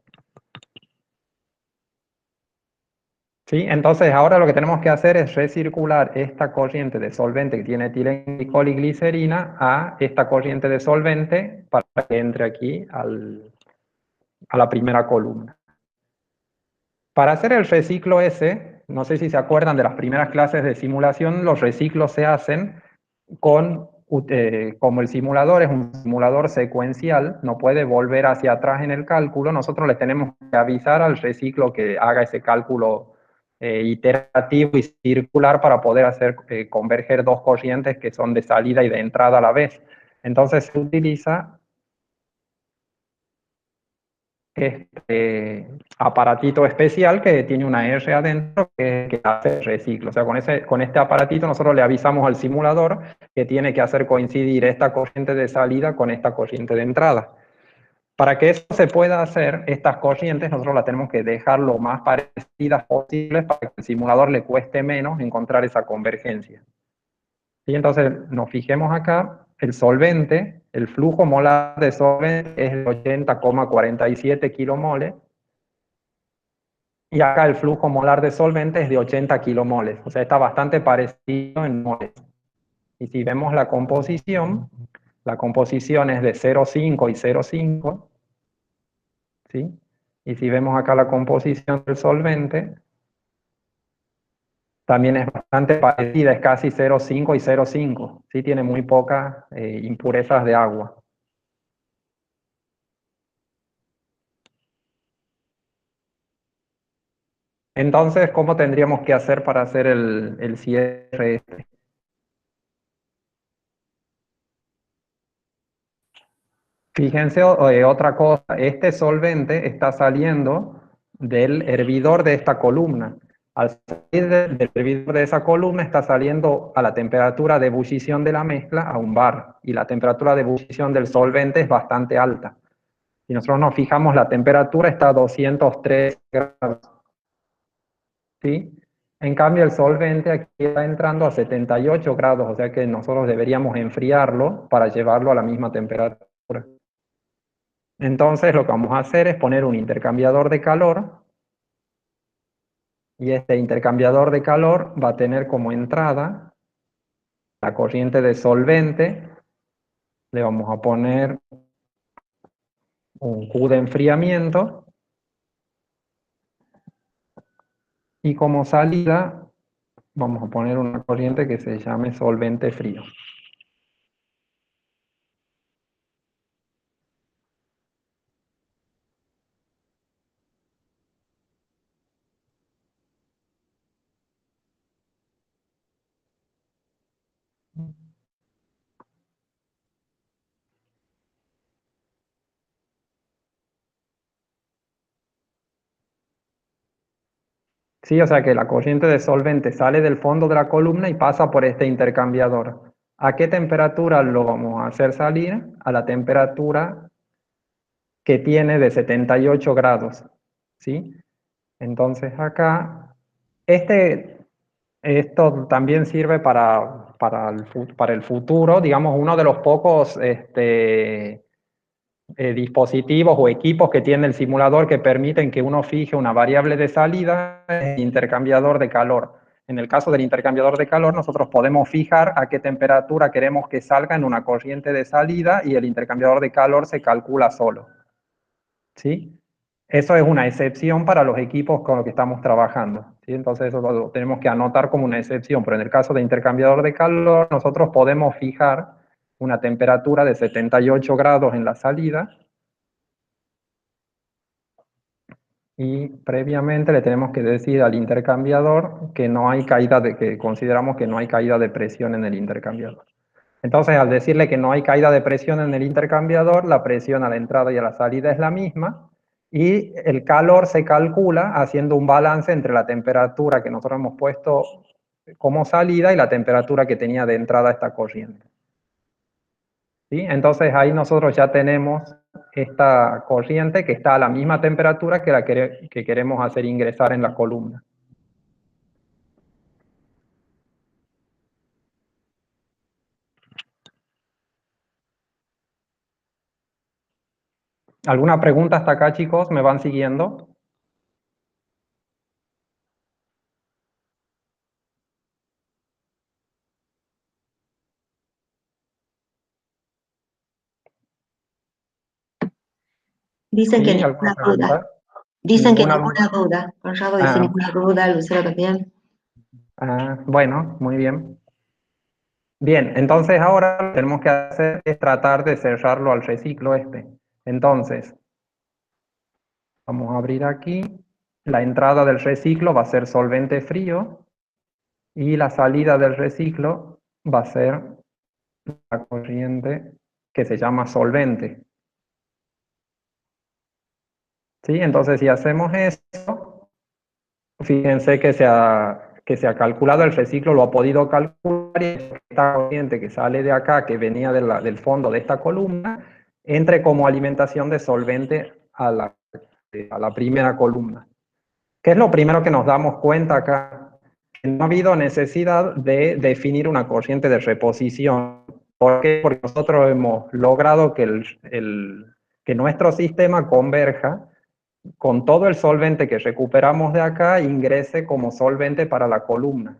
¿Sí? Entonces ahora lo que tenemos que hacer es recircular esta corriente de solvente que tiene etilenglicol y glicerina a esta corriente de solvente para que entre aquí a la primera columna. Para hacer el reciclo ese, no sé si se acuerdan de las primeras clases de simulación, los reciclos se hacen con, como el simulador es un simulador secuencial, no puede volver hacia atrás en el cálculo, nosotros le tenemos que avisar al reciclo que haga ese cálculo iterativo y circular para poder hacer converger dos corrientes que son de salida y de entrada a la vez. Entonces se utiliza este aparatito especial que tiene una R adentro que hace el reciclo. O sea, con este aparatito nosotros le avisamos al simulador que tiene que hacer coincidir esta corriente de salida con esta corriente de entrada. Para que eso se pueda hacer, estas corrientes nosotros las tenemos que dejar lo más parecidas posibles para que al simulador le cueste menos encontrar esa convergencia. ¿Sí? Entonces, nos fijemos acá, el solvente, el flujo molar de solvente es de 80,47 kilomoles, y acá el flujo molar de solvente es de 80 kilomoles, o sea, está bastante parecido en moles. Y si vemos la composición es de 0,5 y 0,5, ¿sí? Y si vemos acá la composición del solvente, también es bastante parecida, es casi 0,5 y 0,5, ¿sí? Tiene muy pocas impurezas de agua. Entonces, ¿cómo tendríamos que hacer para hacer el cierre este? Fíjense otra cosa, este solvente está saliendo del hervidor de esta columna. Al salir del hervidor de esa columna está saliendo a la temperatura de ebullición de la mezcla a un bar, y la temperatura de ebullición del solvente es bastante alta. Si nosotros nos fijamos, la temperatura está a 203 grados, ¿sí? En cambio, el solvente aquí está entrando a 78 grados, o sea que nosotros deberíamos enfriarlo para llevarlo a la misma temperatura. Entonces, lo que vamos a hacer es poner un intercambiador de calor, y este intercambiador de calor va a tener como entrada la corriente de solvente. Le vamos a poner un Q de enfriamiento, y como salida vamos a poner una corriente que se llame solvente frío. Sí, o sea que la corriente de solvente sale del fondo de la columna y pasa por este intercambiador. ¿A qué temperatura lo vamos a hacer salir? A la temperatura que tiene de 78 grados, ¿sí? Entonces acá, esto también sirve para el futuro, digamos, uno de los pocos dispositivos o equipos que tiene el simulador que permiten que uno fije una variable de salida es el intercambiador de calor. En el caso del intercambiador de calor, nosotros podemos fijar a qué temperatura queremos que salga en una corriente de salida, y el intercambiador de calor se calcula solo, ¿sí? Eso es una excepción para los equipos con los que estamos trabajando, ¿sí? Entonces eso lo tenemos que anotar como una excepción, pero en el caso de intercambiador de calor, nosotros podemos fijar una temperatura de 78 grados en la salida, y previamente le tenemos que decir al intercambiador que no hay que consideramos que no hay caída de presión en el intercambiador. Entonces, al decirle que no hay caída de presión en el intercambiador, la presión a la entrada y a la salida es la misma, y el calor se calcula haciendo un balance entre la temperatura que nosotros hemos puesto como salida y la temperatura que tenía de entrada esta corriente. ¿Sí? Entonces ahí nosotros ya tenemos esta corriente que está a la misma temperatura que la que queremos hacer ingresar en la columna. ¿Alguna pregunta hasta acá, chicos? ¿Me van siguiendo? Dicen que ¿Sí? ninguna ¿Alguna duda. pregunta? Dicen que Ninguna... ninguna duda. Conrado dice Ah, ninguna duda, Lucero también. bueno, muy bien. Bien, entonces ahora lo que tenemos que hacer es tratar de cerrarlo al reciclo este. Entonces, vamos a abrir aquí. La entrada del reciclo va a ser solvente frío y la salida del reciclo va a ser la corriente que se llama solvente. ¿Sí? Entonces, si hacemos eso, fíjense que se ha calculado el reciclo, lo ha podido calcular, y esta corriente que sale de acá, que venía del fondo de esta columna, entre como alimentación de solvente a la primera columna. ¿Qué es lo primero que nos damos cuenta acá? Que no ha habido necesidad de definir una corriente de reposición. ¿Por qué? Porque nosotros hemos logrado que nuestro sistema converja con todo el solvente que recuperamos de acá, ingrese como solvente para la columna,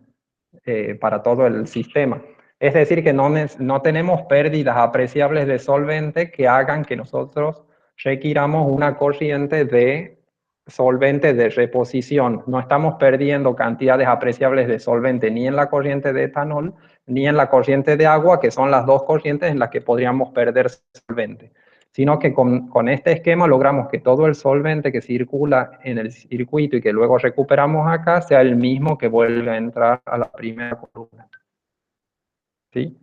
para todo el sistema. Es decir, que no tenemos pérdidas apreciables de solvente que hagan que nosotros requiramos una corriente de solvente de reposición. No estamos perdiendo cantidades apreciables de solvente ni en la corriente de etanol, ni en la corriente de agua, que son las dos corrientes en las que podríamos perder solvente, sino que con este esquema logramos que todo el solvente que circula en el circuito y que luego recuperamos acá sea el mismo que vuelve a entrar a la primera columna. ¿Sí?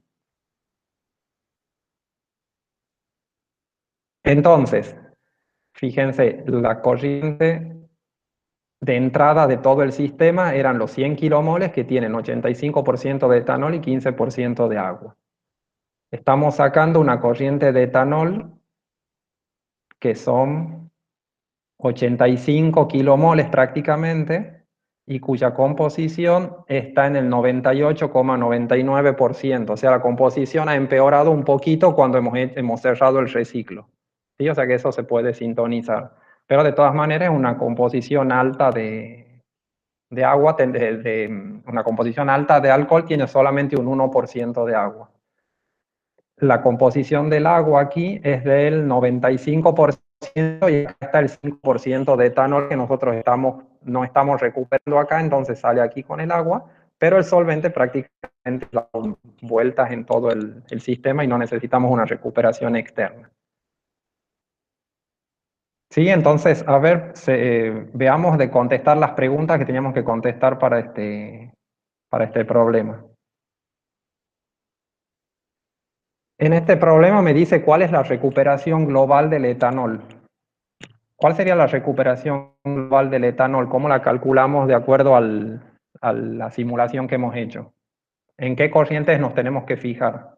Entonces, fíjense, la corriente de entrada de todo el sistema eran los 100 kilomoles que tienen 85% de etanol y 15% de agua. Estamos sacando una corriente de etanol que son 85 kilomoles prácticamente, y cuya composición está en el 98,99%. O sea, la composición ha empeorado un poquito cuando hemos cerrado el reciclo. ¿Sí? O sea que eso se puede sintonizar. Pero de todas maneras, una composición alta de agua, una composición alta de alcohol tiene solamente un 1% de agua. La composición del agua aquí es del 95% y acá está el 5% de etanol que nosotros no estamos recuperando acá, entonces sale aquí con el agua, pero el solvente prácticamente da vueltas en todo el sistema y no necesitamos una recuperación externa. Sí, entonces, a ver, veamos de contestar las preguntas que teníamos que contestar para este problema. En este problema me dice cuál es la recuperación global del etanol. ¿Cuál sería la recuperación global del etanol? ¿Cómo la calculamos de acuerdo a la simulación que hemos hecho? ¿En qué corrientes nos tenemos que fijar?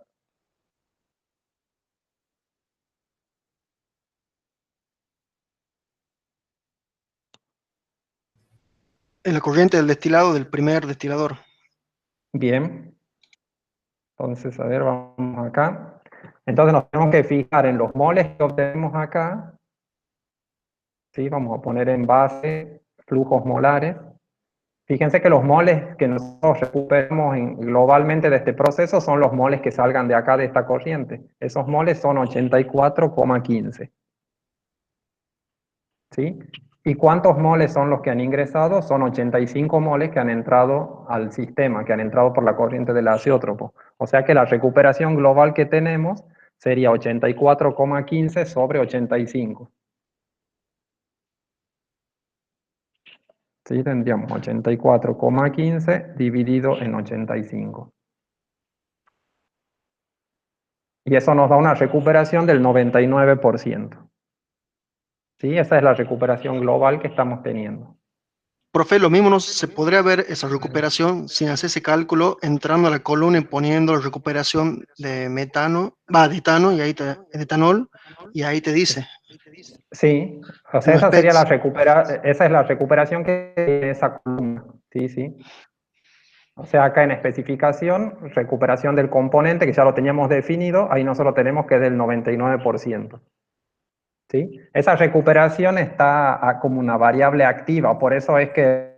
En la corriente del destilado del primer destilador. Bien. Entonces, a ver, vamos acá. Entonces nos tenemos que fijar en los moles que obtenemos acá. ¿Sí? Vamos a poner en base flujos molares. Fíjense que los moles que nosotros recuperamos globalmente de este proceso son los moles que salgan de acá de esta corriente. Esos moles son 84,15. ¿Sí? ¿Y cuántos moles son los que han ingresado? Son 85 moles que han entrado al sistema, que han entrado por la corriente del azeótropo. O sea que la recuperación global que tenemos sería 84,15 sobre 85. ¿Sí? Tendríamos 84,15 dividido en 85. Y eso nos da una recuperación del 99%. ¿Sí? Esa es la recuperación global que estamos teniendo. Profe, lo mismo se podría ver esa recuperación sin hacer ese cálculo, entrando a la columna y poniendo la recuperación de metano, de etano, y ahí de etanol, y ahí te dice. Sí, o sea, Los esa sería specs. esa es la recuperación que tiene esa columna. Sí, sí. O sea, acá en especificación, recuperación del componente, que ya lo teníamos definido, ahí nosotros tenemos que es del 99%. ¿Sí? Esa recuperación está como una variable activa, por eso es que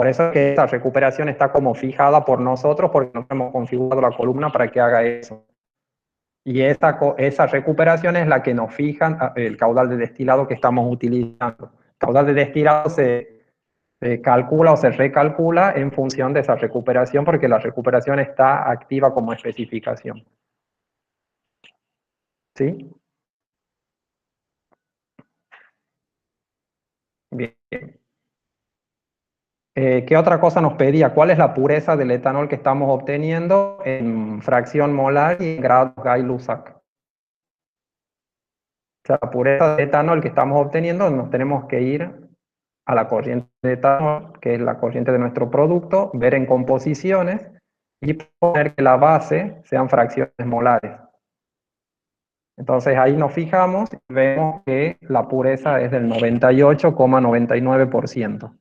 esa recuperación está como fijada por nosotros, porque nos hemos configurado la columna para que haga eso. Y esa recuperación es la que nos fija el caudal de destilado que estamos utilizando. El caudal de destilado se calcula o se recalcula en función de esa recuperación, porque la recuperación está activa como especificación. ¿Sí? Bien. ¿Qué otra cosa nos pedía? ¿Cuál es la pureza del etanol que estamos obteniendo en fracción molar y en grado Gay-Lussac? O sea, la pureza del etanol que estamos obteniendo, nos tenemos que ir a la corriente de etanol, que es la corriente de nuestro producto, ver en composiciones y poner que la base sean fracciones molares. Entonces ahí nos fijamos y vemos que la pureza es del 98,99%.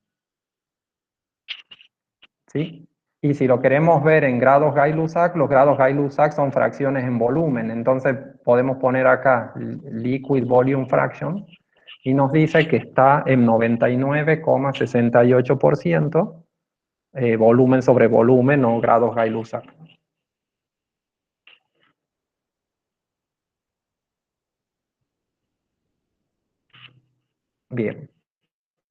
¿Sí? Y si lo queremos ver en grados Gay-Lussac, los grados Gay-Lussac son fracciones en volumen. Entonces podemos poner acá Liquid Volume Fraction y nos dice que está en 99,68%, volumen sobre volumen o grados Gay-Lussac. Bien.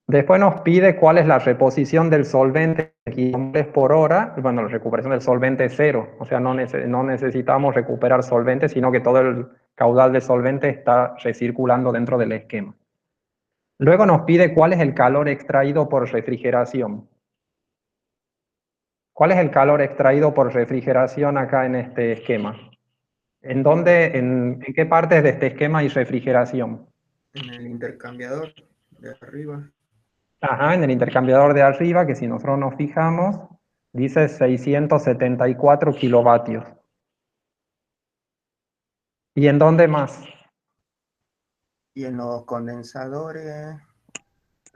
Después nos pide cuál es la reposición del solvente en kilómetros por hora. Bueno, la recuperación del solvente es cero, o sea, no necesitamos recuperar solvente, sino que todo el caudal de solvente está recirculando dentro del esquema. Luego nos pide cuál es el calor extraído por refrigeración. ¿Cuál es el calor extraído por refrigeración acá en este esquema? ¿En qué partes de este esquema hay refrigeración? En el intercambiador de arriba. Ajá, en el intercambiador de arriba, que si nosotros nos fijamos, dice 674 kilovatios. ¿Y en dónde más? Y en los condensadores.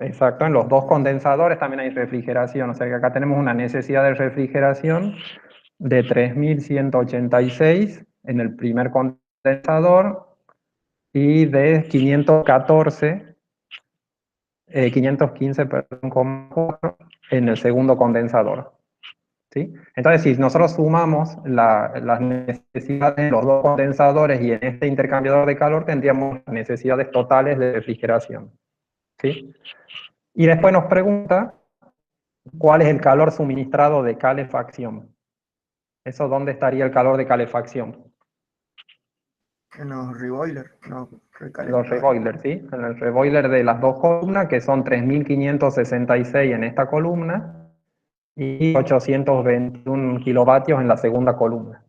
Exacto, en los dos condensadores también hay refrigeración, o sea que acá tenemos una necesidad de refrigeración de 3186 en el primer condensador y de 515, perdón, en el segundo condensador. ¿Sí? Entonces, si nosotros sumamos las necesidades de los dos condensadores y en este intercambiador de calor, tendríamos necesidades totales de refrigeración. ¿Sí? Y después nos pregunta cuál es el calor suministrado de calefacción. ¿Eso dónde estaría el calor de calefacción? En los reboilers, no, En los reboilers, ¿sí? En el reboiler de las dos columnas, que son 3566 en esta columna y 821 kilovatios en la segunda columna.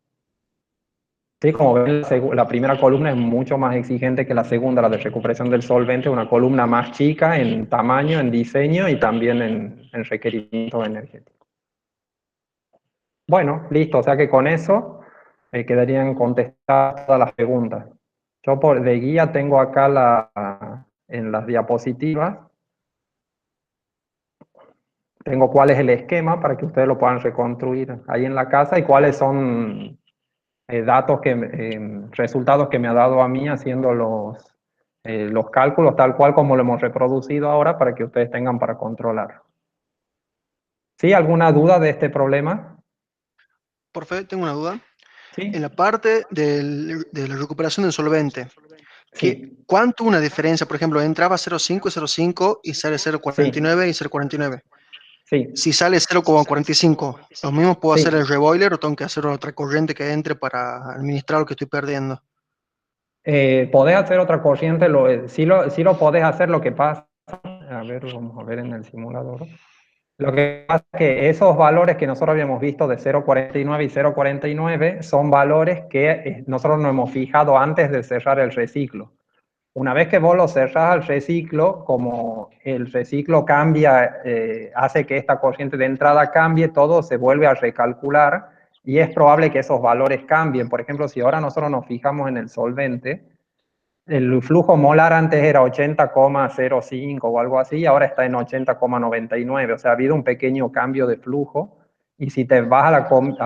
Sí, como ven, la primera columna es mucho más exigente que la segunda, la de recuperación del solvente, una columna más chica en tamaño, en diseño y también en requerimiento energético. Bueno, listo, o sea que con eso quedarían contestadas todas las preguntas. Yo de guía tengo acá en las diapositivas, tengo cuál es el esquema para que ustedes lo puedan reconstruir ahí en la casa y cuáles son resultados que me ha dado a mí haciendo los cálculos tal cual como lo hemos reproducido ahora para que ustedes tengan para controlar. ¿Sí? ¿Alguna duda de este problema? Por favor, tengo una duda. Sí. En la parte de la recuperación del solvente, Sí. ¿cuánto una diferencia? Por ejemplo, entraba 0,5 y 0,5 y sale 0,49 y 0,49. Sí. Si sale 0,45, ¿lo mismo puedo Sí. hacer el reboiler o tengo que hacer otra corriente que entre para administrar lo que estoy perdiendo? Podés hacer otra corriente, sí lo podés hacer, lo que pasa, a ver, vamos a ver en el simulador. Lo que pasa es que esos valores que nosotros habíamos visto de 0,49 y 0,49 son valores que nosotros nos hemos fijado antes de cerrar el reciclo. Una vez que vos lo cerrás al reciclo, como el reciclo cambia, hace que esta corriente de entrada cambie, todo se vuelve a recalcular y es probable que esos valores cambien. Por ejemplo, si ahora nosotros nos fijamos en el solvente, el flujo molar antes era 80,05 o algo así, y ahora está en 80,99. O sea, ha habido un pequeño cambio de flujo. Y si te vas a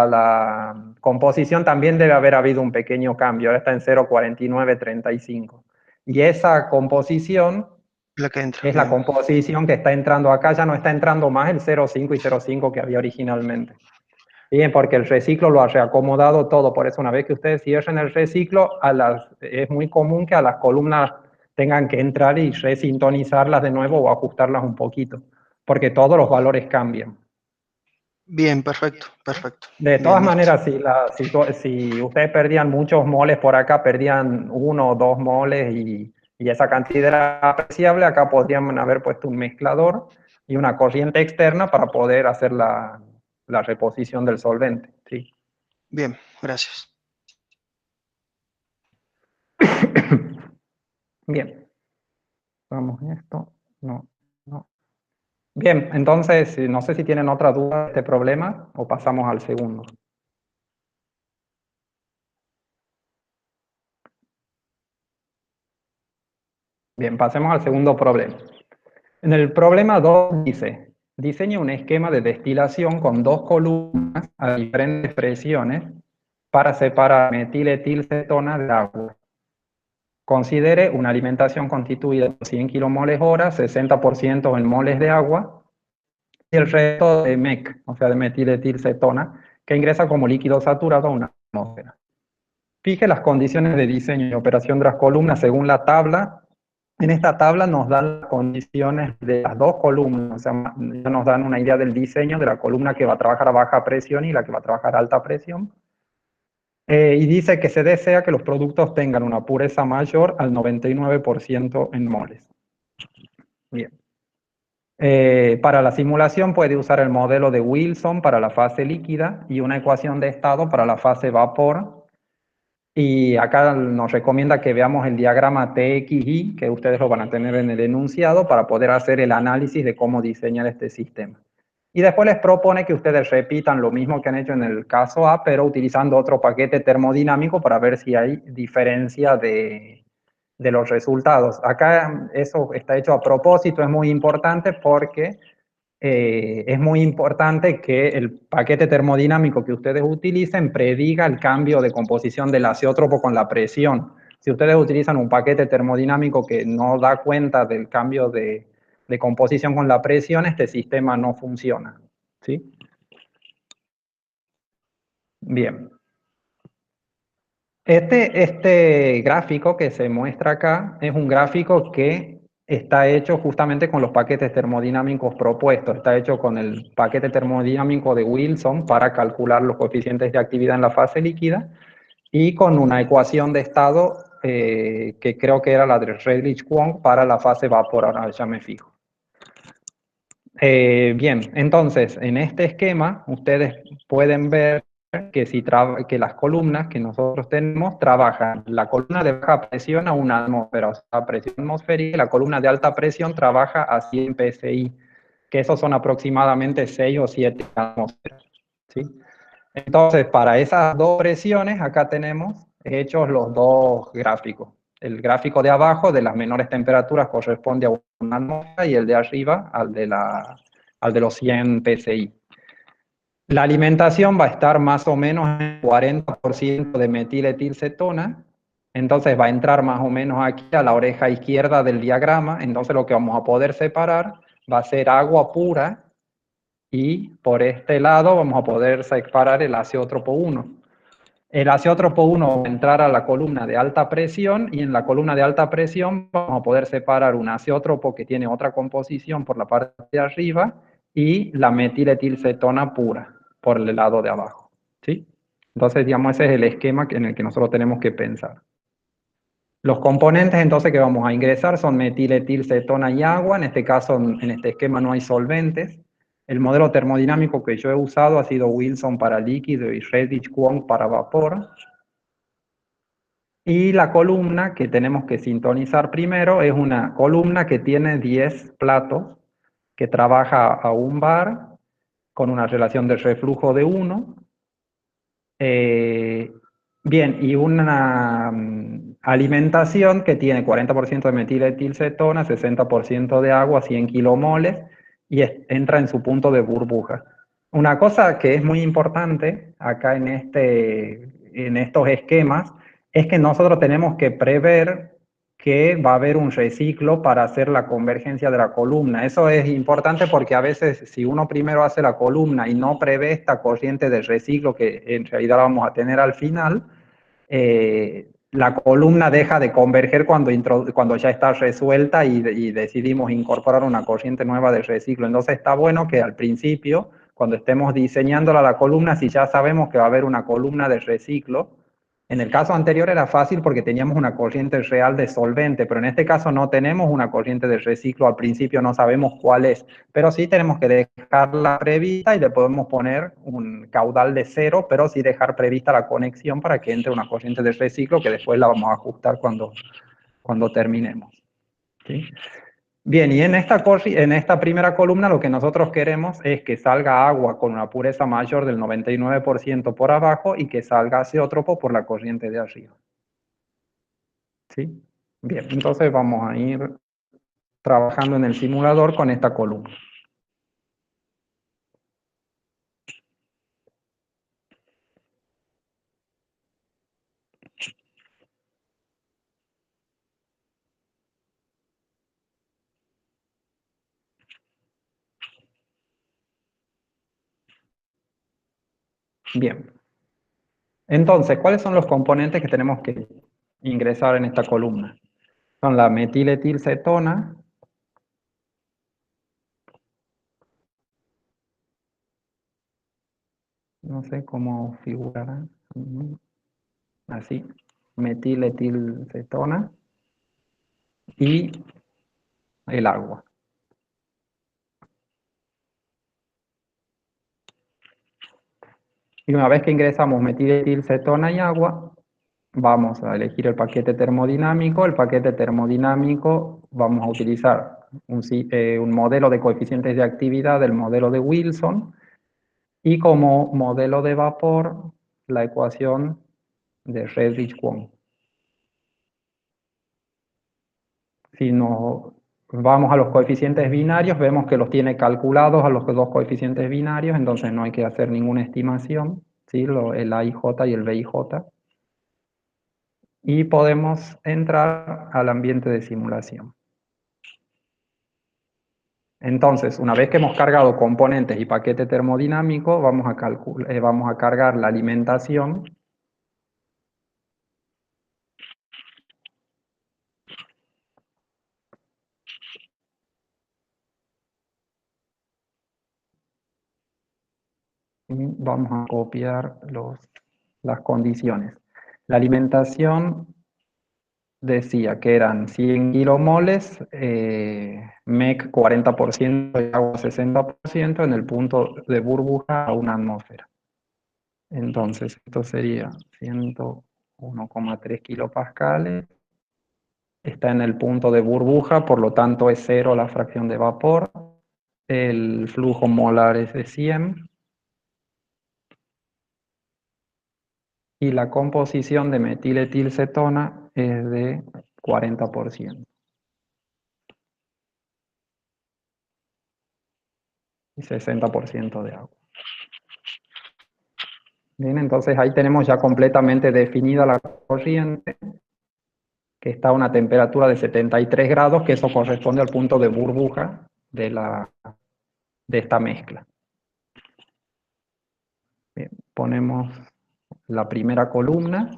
la composición, también debe haber habido un pequeño cambio. Ahora está en 0,4935. Y esa composición La que entra. es la composición que está entrando acá. Ya no está entrando más el 0,5 y 0,5 que había originalmente. Bien, porque el reciclo lo ha reacomodado todo, por eso una vez que ustedes cierren el reciclo, es muy común que a las columnas tengan que entrar y resintonizarlas de nuevo o ajustarlas un poquito, porque todos los valores cambian. Bien, perfecto, perfecto. De Bien, todas listo. maneras, si ustedes perdían muchos moles por acá, perdían 1 o 2 moles y esa cantidad era apreciable, acá podrían haber puesto un mezclador y una corriente externa para poder hacer la reposición del solvente. ¿Sí? Bien, gracias. Bien, vamos a esto. No, no. Bien, entonces, no sé si tienen otra duda de este problema o pasamos al segundo. Bien, pasemos al segundo problema. En el problema 2 dice, diseña un esquema de destilación con 2 columnas a diferentes presiones para separar metiletilcetona de agua. Considere una alimentación constituida por 100 kilomoles hora, 60% en moles de agua, y el resto de MEC, o sea, de metiletilcetona, que ingresa como líquido saturado a una atmósfera. Fije las condiciones de diseño y operación de las columnas según la tabla. En esta tabla nos dan las condiciones de las 2 columnas, o sea, nos dan una idea del diseño de la columna que va a trabajar a baja presión y la que va a trabajar a alta presión. Y dice que se desea que los productos tengan una pureza mayor al 99% en moles. Bien. Para la simulación puede usar el modelo de Wilson para la fase líquida y una ecuación de estado para la fase vapor. Y acá nos recomienda que veamos el diagrama TXY, que ustedes lo van a tener en el enunciado, para poder hacer el análisis de cómo diseñar este sistema. Y después les propone que ustedes repitan lo mismo que han hecho en el caso A, pero utilizando otro paquete termodinámico para ver si hay diferencia de los resultados. Acá eso está hecho a propósito, es muy importante porque es muy importante que el paquete termodinámico que ustedes utilicen prediga el cambio de composición del azeótropo con la presión. Si ustedes utilizan un paquete termodinámico que no da cuenta del cambio de composición con la presión, este sistema no funciona. ¿Sí? Bien. Este gráfico que se muestra acá es un gráfico que está hecho justamente con los paquetes termodinámicos propuestos. Está hecho con el paquete termodinámico de Wilson para calcular los coeficientes de actividad en la fase líquida y con una ecuación de estado que creo que era la de Redlich-Kwong para la fase vapor. Ahora ya me fijo. Bien, entonces en este esquema ustedes pueden ver que las columnas que nosotros tenemos trabajan la columna de baja presión a una atmósfera, o sea, presión atmosférica, y la columna de alta presión trabaja a 100 psi, que esos son aproximadamente 6 o 7 atmósferas. ¿Sí? Entonces, para esas 2 presiones, acá tenemos hechos los 2 gráficos. El gráfico de abajo de las menores temperaturas corresponde a una atmósfera y el de arriba al de los 100 psi. La alimentación va a estar más o menos en 40% de metiletilcetona, entonces va a entrar más o menos aquí a la oreja izquierda del diagrama, entonces lo que vamos a poder separar va a ser agua pura y por este lado vamos a poder separar el azeótropo 1. El azeótropo 1 va a entrar a la columna de alta presión y en la columna de alta presión vamos a poder separar un azeótropo que tiene otra composición por la parte de arriba y la metiletilcetona pura por el lado de abajo. ¿Sí? Entonces, digamos, ese es el esquema en el que nosotros tenemos que pensar. Los componentes entonces que vamos a ingresar son metiletilcetona y agua. En este caso, en este esquema no hay solventes. El modelo termodinámico que yo he usado ha sido Wilson para líquido y Redlich-Kwong para vapor. Y la columna que tenemos que sintonizar primero es una columna que tiene 10 platos, que trabaja a un bar con una relación de reflujo de 1. Bien, y una alimentación que tiene 40% de metiletilcetona, 60% de agua, 100 kilomoles, y entra en su punto de burbuja. Una cosa que es muy importante acá en estos esquemas es que nosotros tenemos que prever que va a haber un reciclo para hacer la convergencia de la columna. Eso es importante porque a veces si uno primero hace la columna y no prevé esta corriente de reciclo que en realidad vamos a tener al final, la columna deja de converger cuando ya está resuelta y decidimos incorporar una corriente nueva de reciclo. Entonces está bueno que al principio, cuando estemos diseñándola la columna, si ya sabemos que va a haber una columna de reciclo. En el caso anterior era fácil porque teníamos una corriente real de solvente, pero en este caso no tenemos una corriente de reciclo, al principio no sabemos cuál es, pero sí tenemos que dejarla prevista y le podemos poner un caudal de 0, pero sí dejar prevista la conexión para que entre una corriente de reciclo que después la vamos a ajustar cuando terminemos. ¿Sí? Bien, y en esta primera columna lo que nosotros queremos es que salga agua con una pureza mayor del 99% por abajo y que salga azeótropo por la corriente de arriba. ¿Sí? Bien, entonces vamos a ir trabajando en el simulador con esta columna. Bien. Entonces, ¿cuáles son los componentes que tenemos que ingresar en esta columna? Son la metiletilcetona, no sé cómo figurará, así, metiletilcetona y el agua. Y una vez que ingresamos metiletilcetona y agua, vamos a elegir el paquete termodinámico. El paquete termodinámico vamos a utilizar un modelo de coeficientes de actividad del modelo de Wilson y como modelo de vapor la ecuación de Redlich-Kwong. Si nos vamos a los coeficientes binarios, vemos que los tiene calculados a los dos coeficientes binarios, entonces no hay que hacer ninguna estimación, ¿sí? El AIJ y el BIJ. Y podemos entrar al ambiente de simulación. Entonces, una vez que hemos cargado componentes y paquete termodinámico, vamos a cargar la alimentación. Y vamos a copiar las condiciones. La alimentación decía que eran 100 kilomoles, MEC 40% y agua 60% en el punto de burbuja a una atmósfera. Entonces, esto sería 101,3 kilopascales. Está en el punto de burbuja, por lo tanto es 0 la fracción de vapor. El flujo molar es de 100. Y la composición de metiletilcetona es de 40%. Y 60% de agua. Bien, entonces ahí tenemos ya completamente definida la corriente, que está a una temperatura de 73 grados, que eso corresponde al punto de burbuja de esta mezcla. Bien, ponemos la primera columna.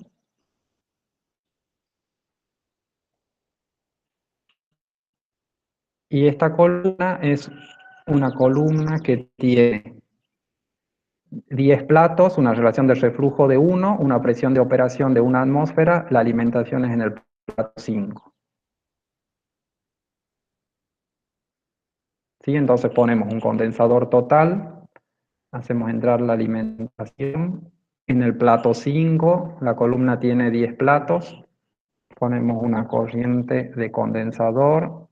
Y esta columna es una columna que tiene 10 platos, una relación de reflujo de 1, una presión de operación de 1 atmósfera, la alimentación es en el plato 5. ¿Sí? Entonces ponemos un condensador total, hacemos entrar la alimentación. En el plato 5, la columna tiene 10 platos, ponemos una corriente de condensador,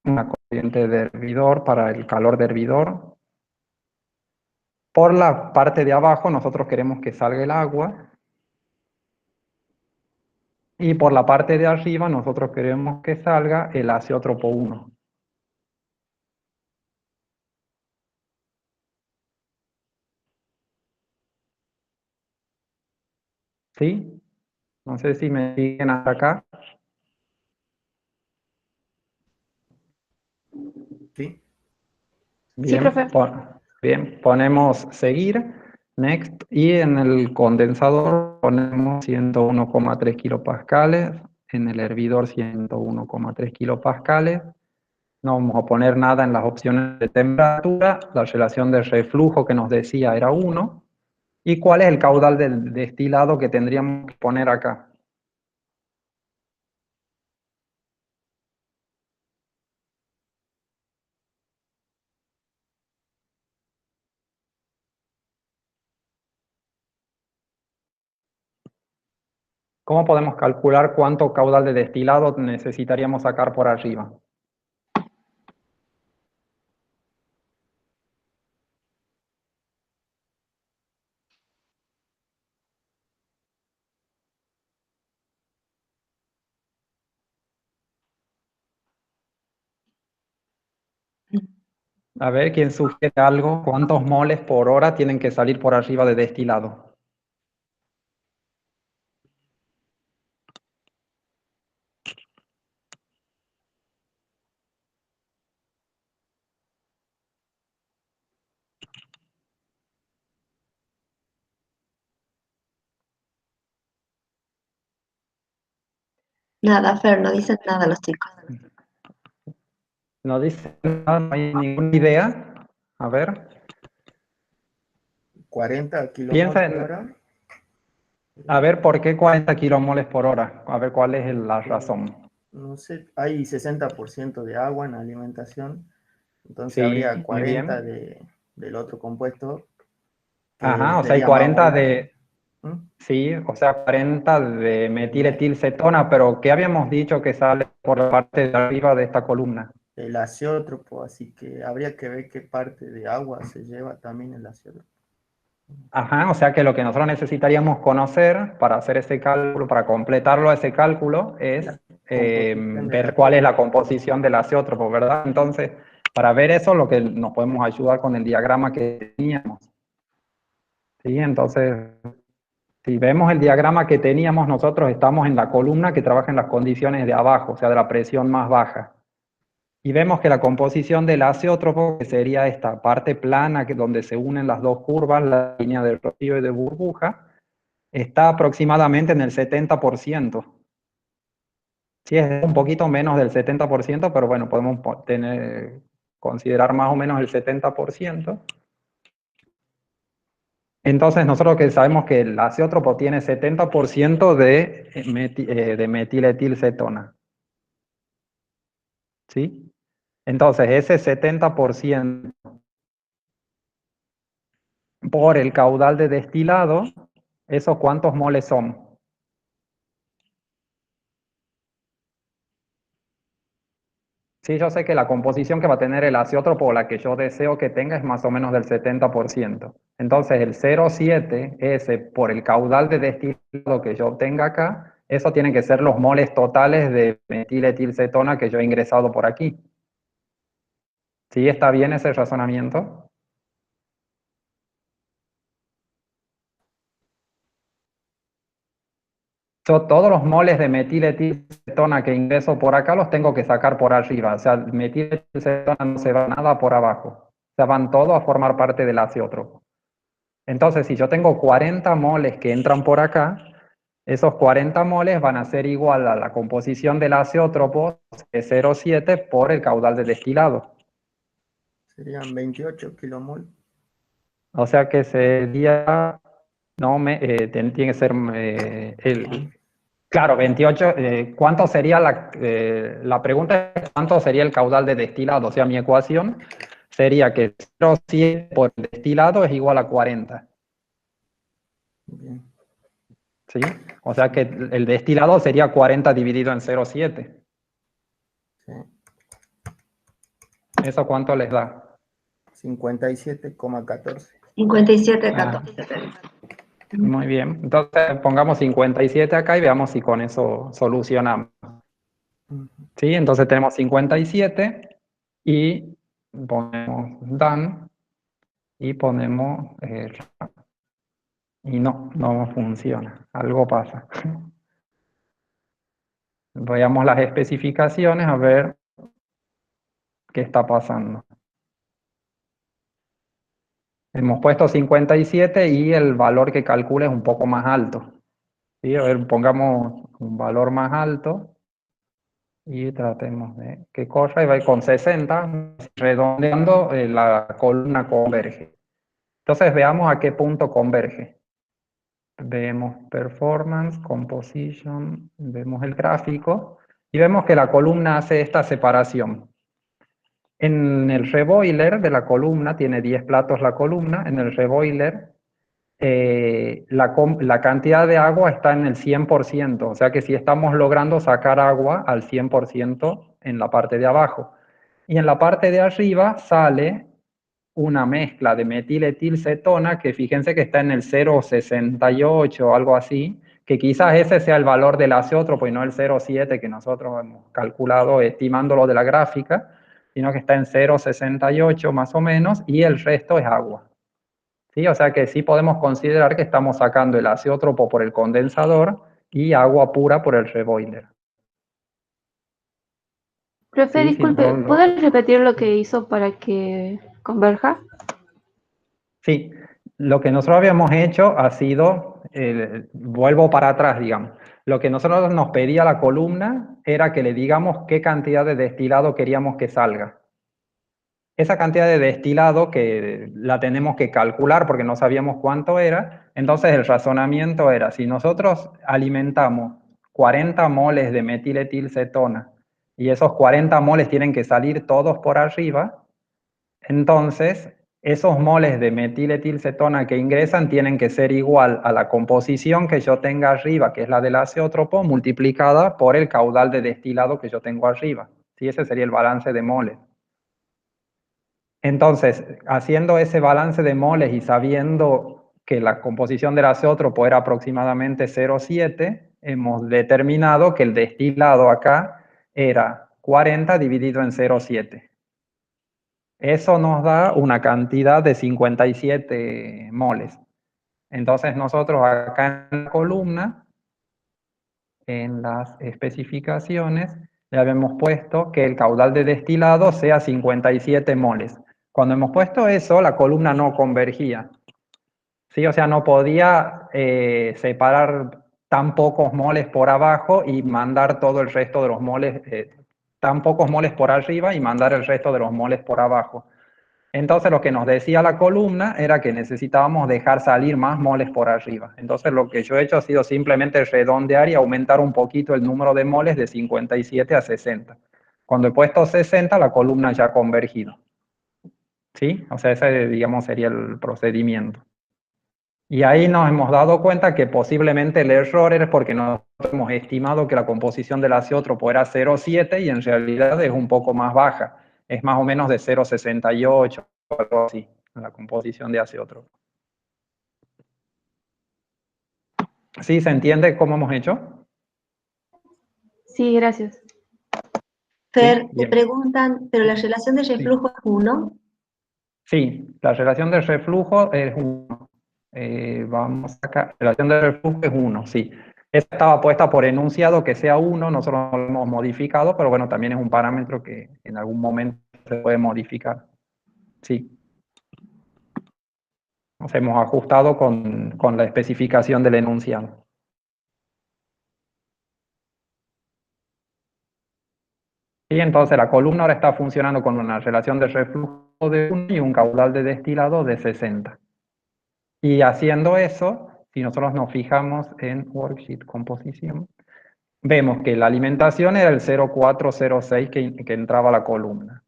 una corriente de hervidor para el calor de hervidor. Por la parte de abajo nosotros queremos que salga el agua. Y por la parte de arriba nosotros queremos que salga el azeótropo 1. ¿Sí? No sé si me siguen hasta acá. Sí. Sí, profe. Bien, ponemos seguir, next, y en el condensador ponemos 101,3 kilopascales, en el hervidor 101,3 kilopascales. No vamos a poner nada en las opciones de temperatura, la relación de reflujo que nos decía era 1, y cuál es el caudal del destilado que tendríamos que poner acá. ¿Cómo podemos calcular cuánto caudal de destilado necesitaríamos sacar por arriba? A ver, ¿quién sugiere algo? ¿Cuántos moles por hora tienen que salir por arriba de destilado? Nada, Fer, no dicen nada los chicos. No dice nada, no hay ninguna idea. A ver, 40 kilomol piensa por en, hora. a ver por qué 40 kilomoles por hora. A ver cuál es la razón. No sé, hay 60% de agua en la alimentación, entonces Sí, habría muy 40 bien. del otro compuesto, que Ajá, o sea, hay sería más 40 volumen. de, ¿Mm? sí, o sea, 40 de metiletilcetona, pero ¿qué habíamos dicho que sale por la parte de arriba de esta columna? El azeótropo, así que habría que ver qué parte de agua se lleva también el azeótropo. Ajá, o sea que lo que nosotros necesitaríamos conocer para hacer ese cálculo, para completarlo a ese cálculo, es Composición de ver la cuál es la composición del azeótropo, ¿verdad? Entonces, para ver eso, lo que nos podemos ayudar con el diagrama que teníamos. ¿Sí? Entonces, si vemos el diagrama que teníamos, nosotros estamos en la columna que trabaja en las condiciones de abajo, o sea, de la presión más baja. Y vemos que la composición del azeótropo, que sería esta parte plana donde se unen las dos curvas, la línea de rocío y de burbuja, está aproximadamente en el 70%. Sí, es un poquito menos del 70%, pero bueno, podemos considerar más o menos el 70%. Entonces, nosotros que sabemos que el azeótropo tiene 70% de metiletilcetona. ¿Sí? Entonces, ese 70% por el caudal de destilado, ¿esos cuántos moles son? Sí, yo sé que la composición que va a tener el azeótropo, la que yo deseo que tenga, es más o menos del 70%. Entonces, el 0,7, ese por el caudal de destilado que yo tenga acá, eso tienen que ser los moles totales de metiletilcetona que yo he ingresado por aquí. ¿Sí está bien ese razonamiento? Yo todos los moles de metiletilcetona que ingreso por acá los tengo que sacar por arriba. O sea, metiletilcetona no se va nada por abajo. O sea, van todos a formar parte del azeótropo. Entonces, si yo tengo 40 moles que entran por acá, esos 40 moles van a ser igual a la composición del azeótropo de 0,7 por el caudal de destilado. Serían 28 kilomol. O sea que sería, no, tiene que ser claro, 28, ¿cuánto sería la pregunta es cuánto sería el caudal de destilado? O sea, mi ecuación sería que 0,7 por el destilado es igual a 40. Bien. ¿Sí? O sea que el destilado sería 40 dividido en 0,7. Sí. ¿Eso cuánto les da? 57,14. 57, Ah, 14. muy bien. Entonces pongamos 57 acá y veamos si con eso solucionamos. Ujú. ¿Sí? Entonces tenemos 57 y ponemos done y ponemos... y no funciona. Algo pasa. Veamos las especificaciones a ver qué está pasando. Hemos puesto 57 y el valor que calcula es un poco más alto. ¿Sí? A ver, pongamos un valor más alto y tratemos de que corra y va con 60, redondeando, la columna converge. Entonces veamos a qué punto converge. Vemos performance, composition, vemos el gráfico y vemos que la columna hace esta separación. En el reboiler de la columna, tiene 10 platos la columna, en el reboiler la cantidad de agua está en el 100%, o sea que si estamos logrando sacar agua al 100% en la parte de abajo. Y en la parte de arriba sale una mezcla de metiletilcetona que fíjense que está en el 0,68 o algo así, que quizás ese sea el valor del azeótropo y no el 0,7 que nosotros hemos calculado estimándolo de la gráfica, sino que está en 0,68 más o menos y el resto es agua. ¿Sí? O sea que sí podemos considerar que estamos sacando el azeótropo por el condensador y agua pura por el reboiler. Profe, Sí, disculpe, ¿puedes repetir lo que hizo para que converja? Sí, lo que nosotros habíamos hecho ha sido, vuelvo para atrás, digamos, lo que nosotros nos pedía la columna era que le digamos qué cantidad de destilado queríamos que salga. Esa cantidad de destilado que la tenemos que calcular porque no sabíamos cuánto era, entonces el razonamiento era, si nosotros alimentamos 40 moles de metiletilcetona y esos 40 moles tienen que salir todos por arriba, entonces esos moles de metiletilcetona que ingresan tienen que ser igual a la composición que yo tenga arriba, que es la del azeótropo, multiplicada por el caudal de destilado que yo tengo arriba. ¿Sí? Ese sería el balance de moles. Entonces, haciendo ese balance de moles y sabiendo que la composición del azeótropo era aproximadamente 0,7, hemos determinado que el destilado acá era 40 dividido en 0,7. Eso nos da una cantidad de 57 moles. Entonces nosotros acá en la columna, en las especificaciones, le habíamos puesto que el caudal de destilado sea 57 moles. Cuando hemos puesto eso, la columna no convergía. ¿Sí? O sea, no podía separar tan pocos moles por abajo y mandar todo el resto de los moles, tan pocos moles por arriba y mandar el resto de los moles por abajo. Entonces lo que nos decía la columna era que necesitábamos dejar salir más moles por arriba. Entonces lo que yo he hecho ha sido simplemente redondear y aumentar un poquito el número de moles de 57 a 60. Cuando he puesto 60, la columna ya ha convergido. ¿Sí? O sea, ese, digamos, sería el procedimiento. Y ahí nos hemos dado cuenta que posiblemente el error es porque nosotros hemos estimado que la composición del azeótropo era 0,7 y en realidad es un poco más baja. Es más o menos de 0,68 o algo así, la composición de azeótropo. ¿Sí? ¿Se entiende cómo hemos hecho? Sí, gracias. Fer, Sí, te bien. preguntan, ¿pero la relación de reflujo es 1? Sí, la relación de reflujo es 1. Vamos acá, la relación de reflujo es 1, sí. Esta estaba puesta por enunciado que sea 1, nosotros lo hemos modificado, pero bueno, también es un parámetro que en algún momento se puede modificar. Sí. Nos hemos ajustado con la especificación del enunciado. Y entonces la columna ahora está funcionando con una relación de reflujo de 1 y un caudal de destilado de 60. Y haciendo eso, si nosotros nos fijamos en Worksheet Composición, vemos que la alimentación era el 0,406 que entraba a la columna.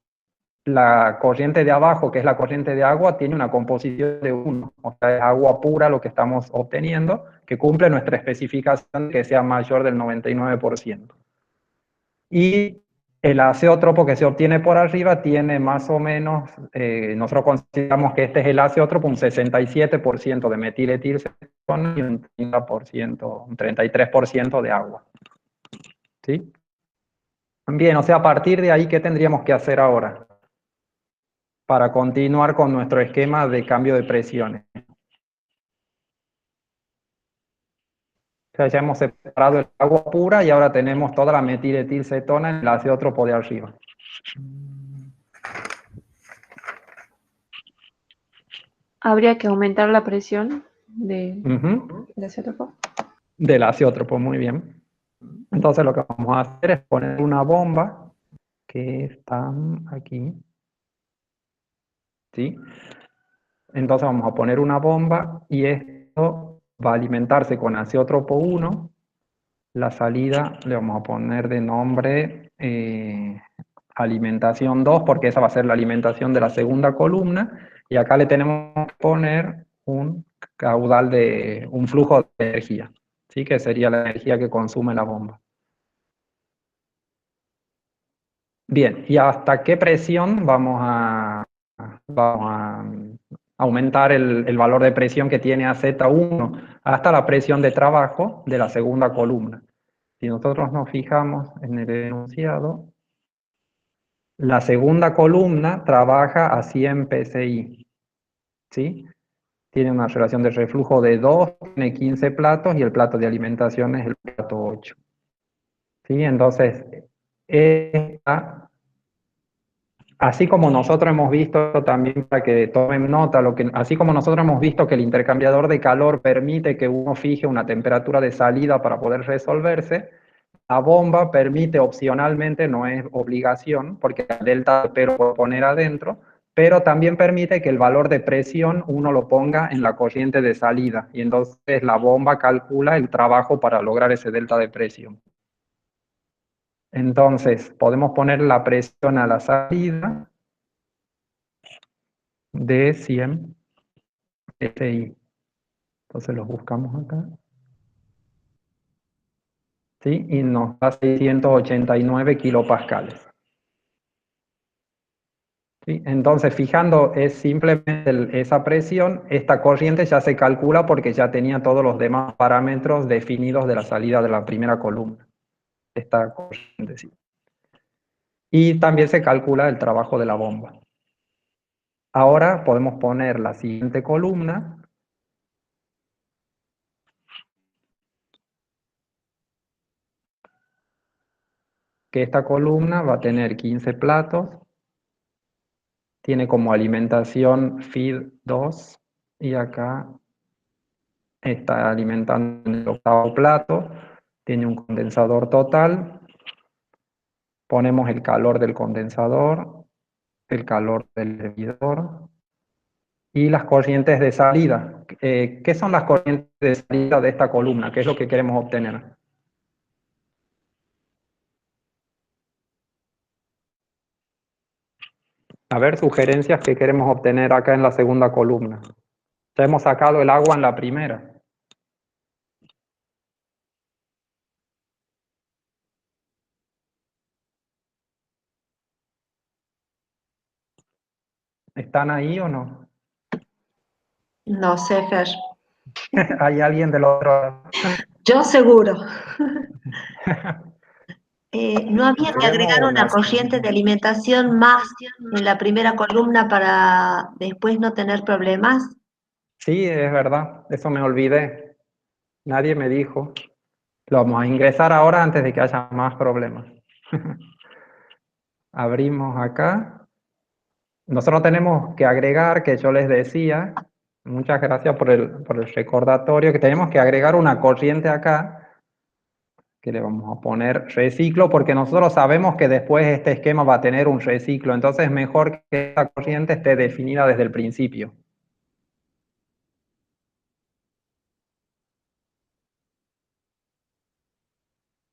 La corriente de abajo, que es la corriente de agua, tiene una composición de 1, o sea, es agua pura lo que estamos obteniendo, que cumple nuestra especificación que sea mayor del 99%. Y el azeótropo que se obtiene por arriba tiene más o menos, nosotros consideramos que este es el azeótropo, un 67% de metiletilcetona y un 30%, un 33% de agua. ¿Sí? Bien, o sea, a partir de ahí, ¿qué tendríamos que hacer ahora? Para continuar con nuestro esquema de cambio de presiones. O sea, ya hemos separado el agua pura y ahora tenemos toda la metiletilcetona en el azeótropo de arriba. Habría que aumentar la presión Ujú. de azeótropo. Del azeótropo, muy bien. Entonces lo que vamos a hacer es poner una bomba que está aquí. ¿Sí? Entonces vamos a poner una bomba y esto va a alimentarse con azeótropo 1. La salida le vamos a poner de nombre alimentación 2, porque esa va a ser la alimentación de la segunda columna. Y acá le tenemos que poner un caudal un flujo de energía, ¿sí? Que sería la energía que consume la bomba. Bien, ¿y hasta qué presión vamos a aumentar el valor de presión que tiene a Z1? Hasta la presión de trabajo de la segunda columna. Si nosotros nos fijamos en el enunciado, la segunda columna trabaja a 100 psi, ¿sí? Tiene una relación de reflujo de 2, tiene 15 platos y el plato de alimentación es el plato 8. ¿Sí? Entonces, así como nosotros hemos visto también, para que tomen nota, así como nosotros hemos visto que el intercambiador de calor permite que uno fije una temperatura de salida para poder resolverse, la bomba permite opcionalmente, no es obligación, porque el delta de P lo puedo poner adentro, pero también permite que el valor de presión uno lo ponga en la corriente de salida, y entonces la bomba calcula el trabajo para lograr ese delta de presión. Entonces, podemos poner la presión a la salida de 100 psi. Entonces los buscamos acá. ¿Sí? Y nos da 689 kilopascales. ¿Sí? Entonces, fijando es simplemente esa presión, esta corriente ya se calcula porque ya tenía todos los demás parámetros definidos de la salida de la primera columna. Esta corriente, sí. Y también se calcula el trabajo de la bomba. Ahora podemos poner la siguiente columna. Que esta columna va a tener 15 platos. Tiene como alimentación feed 2 y acá está alimentando en el octavo plato. Tiene un condensador total. Ponemos el calor del condensador, el calor del hervidor y las corrientes de salida. ¿Qué son las corrientes de salida de esta columna? ¿Qué es lo que queremos obtener? A ver, sugerencias que queremos obtener acá en la segunda columna. Ya hemos sacado el agua en la primera. ¿Están ahí o no? No sé, Fer. ¿Hay alguien del otro lado? Yo seguro. ¿No había que agregar Tenemos una una- corriente de alimentación más en la primera columna para después no tener problemas? Sí, es verdad, eso me olvidé. Nadie me dijo. Lo vamos a ingresar ahora antes de que haya más problemas. Abrimos acá. Nosotros tenemos que agregar, que yo les decía, muchas gracias por el recordatorio, que tenemos que agregar una corriente acá, que le vamos a poner reciclo, porque nosotros sabemos que después este esquema va a tener un reciclo, entonces es mejor que esta corriente esté definida desde el principio.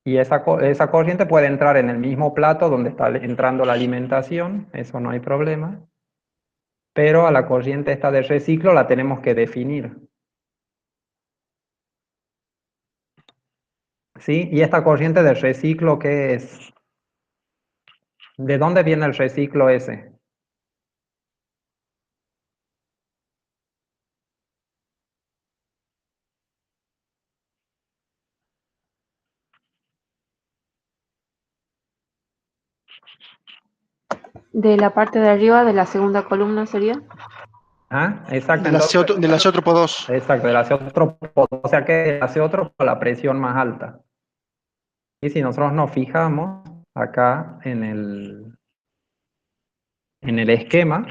Y esa corriente puede entrar en el mismo plato donde está entrando la alimentación, eso no hay problema. Pero a la corriente esta de reciclo la tenemos que definir. ¿Sí? ¿Y esta corriente de reciclo qué es? ¿De dónde viene el reciclo ese? De la parte de arriba de la segunda columna sería. ¿Ah? Exacto, Del azeótropo 2. exacto, del azeótropo, o sea que el azeótropo a la presión más alta. Y si nosotros nos fijamos acá en el esquema,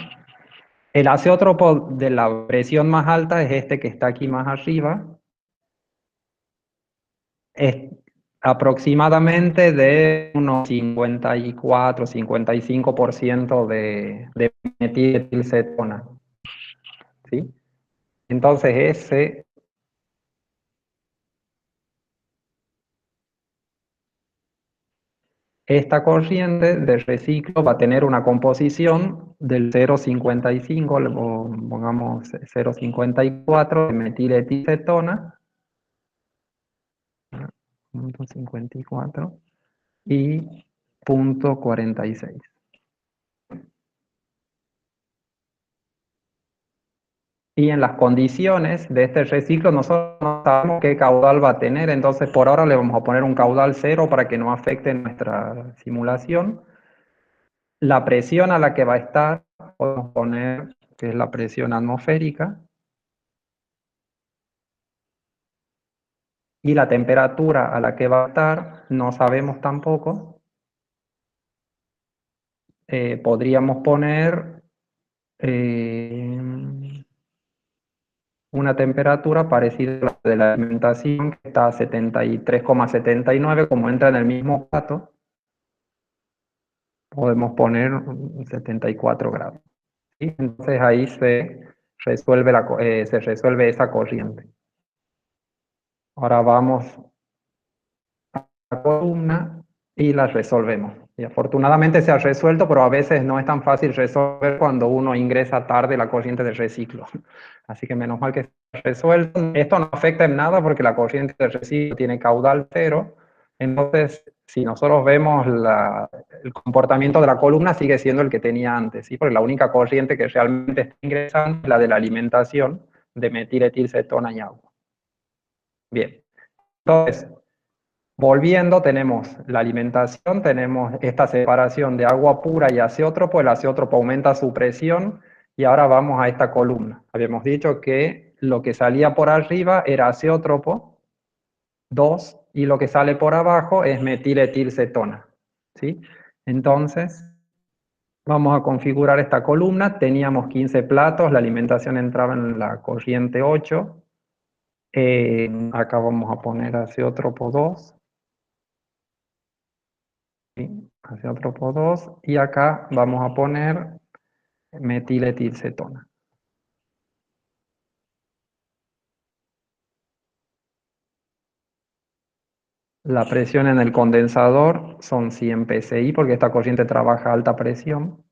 El azeótropo de la presión más alta es este que está aquí más arriba. Es aproximadamente de unos 54, 55% de metilcetona. ¿Sí? Entonces esta corriente de reciclo va a tener una composición del 0,55, pongamos 0,54 de metiletilcetona, 0,54 y 0,46. Y en las condiciones de este reciclo nosotros no sabemos qué caudal va a tener, entonces por ahora le vamos a poner un caudal 0 para que no afecte nuestra simulación. La presión a la que va a estar, podemos poner que es la presión atmosférica. Y la temperatura a la que va a estar, no sabemos tampoco. Podríamos poner una temperatura parecida a la de la alimentación, que está a 73,79, como entra en el mismo plato. Podemos poner 74 grados. ¿Sí? Entonces ahí se resuelve esa corriente. Ahora vamos a la columna y la resolvemos. Y afortunadamente se ha resuelto, pero a veces no es tan fácil resolver cuando uno ingresa tarde la corriente de reciclo. Así que menos mal que se ha resuelto. Esto no afecta en nada porque la corriente de reciclo tiene caudal 0. Entonces, si nosotros vemos el comportamiento de la columna, sigue siendo el que tenía antes, ¿sí? Porque la única corriente que realmente está ingresando es la de la alimentación de metiletilcetona y agua. Bien. Entonces, volviendo, tenemos la alimentación, tenemos esta separación de agua pura y azeótropo. El azeótropo aumenta su presión y ahora vamos a esta columna. Habíamos dicho que lo que salía por arriba era azeótropo 2 y lo que sale por abajo es metiletilcetona. ¿Sí? Entonces, vamos a configurar esta columna. Teníamos 15 platos, la alimentación entraba en la corriente 8. Acá vamos a poner azeótropo 2. Azeótropo 2 y acá vamos a poner metiletilcetona. La presión en el condensador son 100 psi porque esta corriente trabaja a alta presión.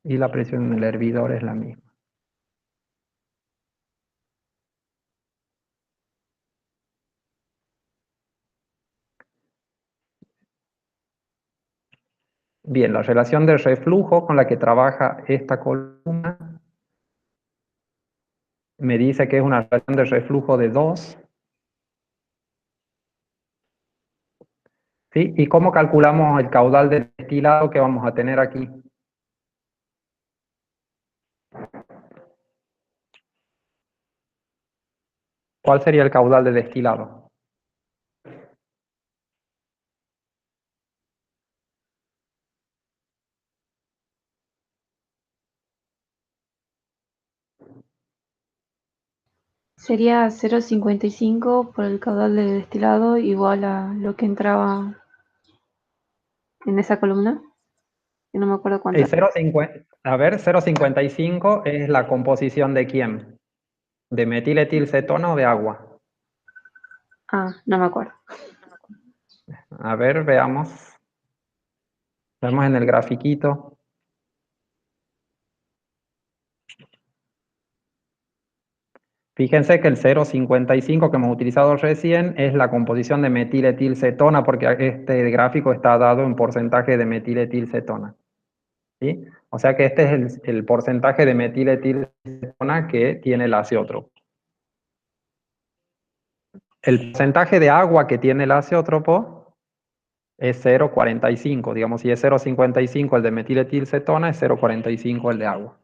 Y la presión en el hervidor es la misma. Bien, la relación de reflujo con la que trabaja esta columna me dice que es una relación de reflujo de 2. ¿Sí? ¿Y cómo calculamos el caudal de destilado que vamos a tener aquí? ¿Cuál sería el caudal de destilado? Sería 0,55 por el caudal de destilado igual a lo que entraba en esa columna. Que no me acuerdo cuánto. El 0,55 es la composición de ¿quién? ¿De metiletilcetona o de agua? Ah, no me acuerdo. A ver, veamos. Vemos en el grafiquito. Fíjense que el 0,55 que hemos utilizado recién es la composición de metiletilcetona porque este gráfico está dado en porcentaje de metiletilcetona. ¿Sí? O sea que este es el porcentaje de metiletilcetona que tiene el azeótropo. El porcentaje de agua que tiene el azeótropo es 0,45. Digamos, si es 0,55 el de metiletilcetona, es 0,45 el de agua.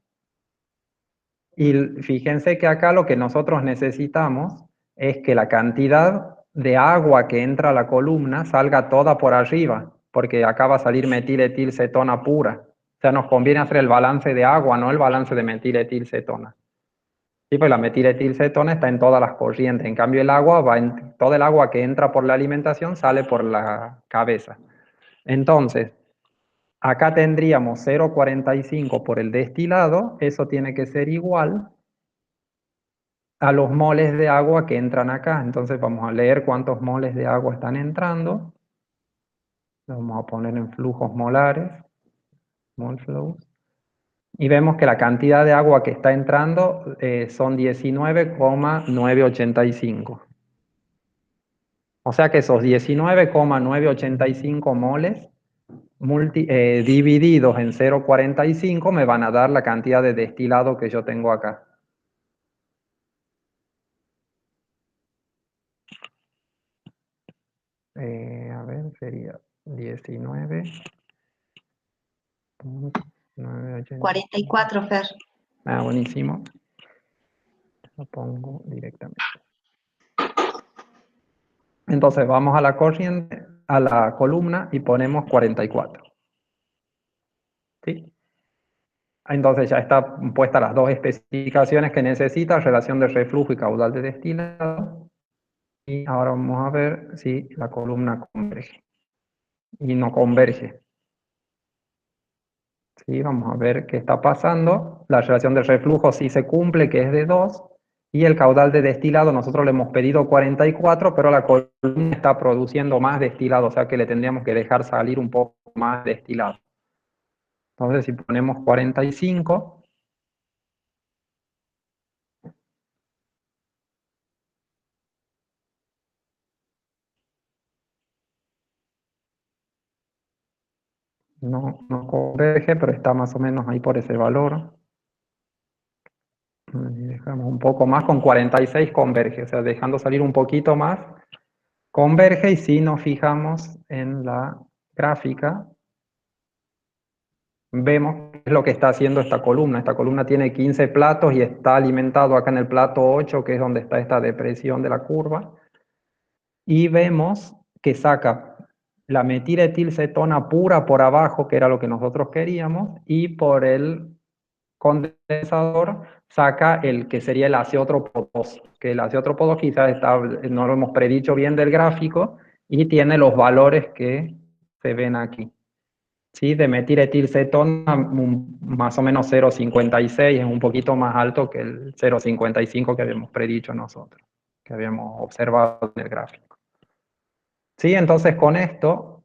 Y fíjense que acá lo que nosotros necesitamos es que la cantidad de agua que entra a la columna salga toda por arriba, porque acá va a salir metiletilcetona pura. sea, nos conviene hacer el balance de agua, no el balance de metiletilcetona. Sí, pues la metiletilcetona está en todas las corrientes, en cambio el agua todo el agua que entra por la alimentación sale por la cabeza. Entonces, acá tendríamos 0,45 por el destilado, eso tiene que ser igual a los moles de agua que entran acá. Entonces vamos a leer cuántos moles de agua están entrando. Lo vamos a poner en flujos molares, mol flows. Y vemos que la cantidad de agua que está entrando son 19,985. O sea que esos 19,985 moles divididos en 0,45 me van a dar la cantidad de destilado que yo tengo acá. A ver, sería 19,985. 44, Fer. Ah, buenísimo. Lo pongo directamente. Entonces vamos a la corriente, a la columna y ponemos 44. ¿Sí? Entonces ya están puestas las dos especificaciones que necesita, relación de reflujo y caudal de destilado. Y ahora vamos a ver si la columna converge. Y no converge. ¿Sí? Vamos a ver qué está pasando. La relación de reflujo sí se cumple, que es de 2. Y el caudal de destilado, nosotros le hemos pedido 44, pero la columna está produciendo más destilado, o sea que le tendríamos que dejar salir un poco más destilado. Entonces, si ponemos 45, no converge, pero está más o menos ahí por ese valor. Y dejamos un poco más, con 46 converge, o sea, dejando salir un poquito más, converge. Y si nos fijamos en la gráfica, vemos qué es lo que está haciendo esta columna. Esta columna tiene 15 platos y está alimentado acá en el plato 8, que es donde está esta depresión de la curva. Y vemos que saca la metiletilcetona pura por abajo, que era lo que nosotros queríamos, y por el condensador saca el que sería el azeótropo 2, que el azeótropo 2 quizás no lo hemos predicho bien del gráfico, y tiene los valores que se ven aquí. ¿Sí? De metiletilcetona más o menos 0,56, es un poquito más alto que el 0,55 que habíamos predicho nosotros, que habíamos observado en el gráfico. ¿Sí? Entonces con esto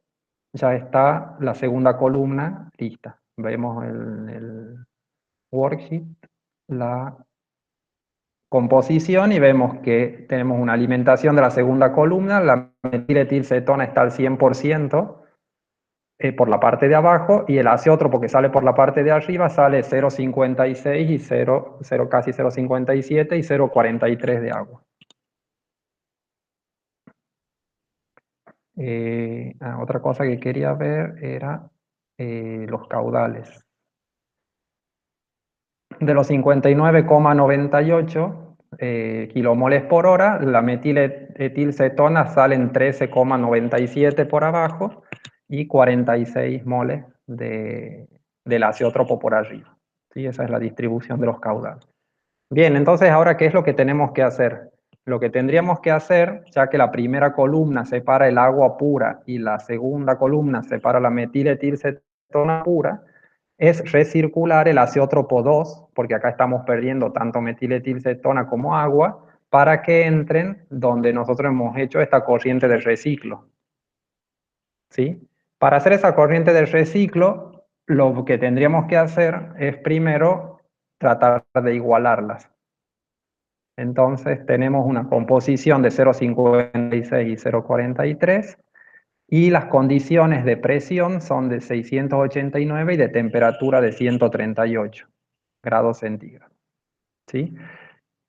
ya está la segunda columna lista. Vemos el worksheet, la composición, y vemos que tenemos una alimentación de la segunda columna. La metiletilcetona está al 100%, por la parte de abajo, y el azeótropo que sale por la parte de arriba sale 0,56 y casi 0,57 y 0,43 de agua. Otra cosa que quería ver era los caudales. De los 59,98 kilomoles por hora, la metiletilcetona sale en 13,97 por abajo y 46 moles del azeótropo por arriba. ¿Sí? Esa es la distribución de los caudales. Bien, entonces ahora, ¿qué es lo que tenemos que hacer? Lo que tendríamos que hacer, ya que la primera columna separa el agua pura y la segunda columna separa la metiletilcetona pura, es recircular el azeótropo 2, porque acá estamos perdiendo tanto metiletilcetona como agua, para que entren donde nosotros hemos hecho esta corriente de reciclo. ¿Sí? Para hacer esa corriente de reciclo, lo que tendríamos que hacer es primero tratar de igualarlas. Entonces tenemos una composición de 0,56 y 0,43, y las condiciones de presión son de 689 y de temperatura de 138 grados centígrados. ¿Sí?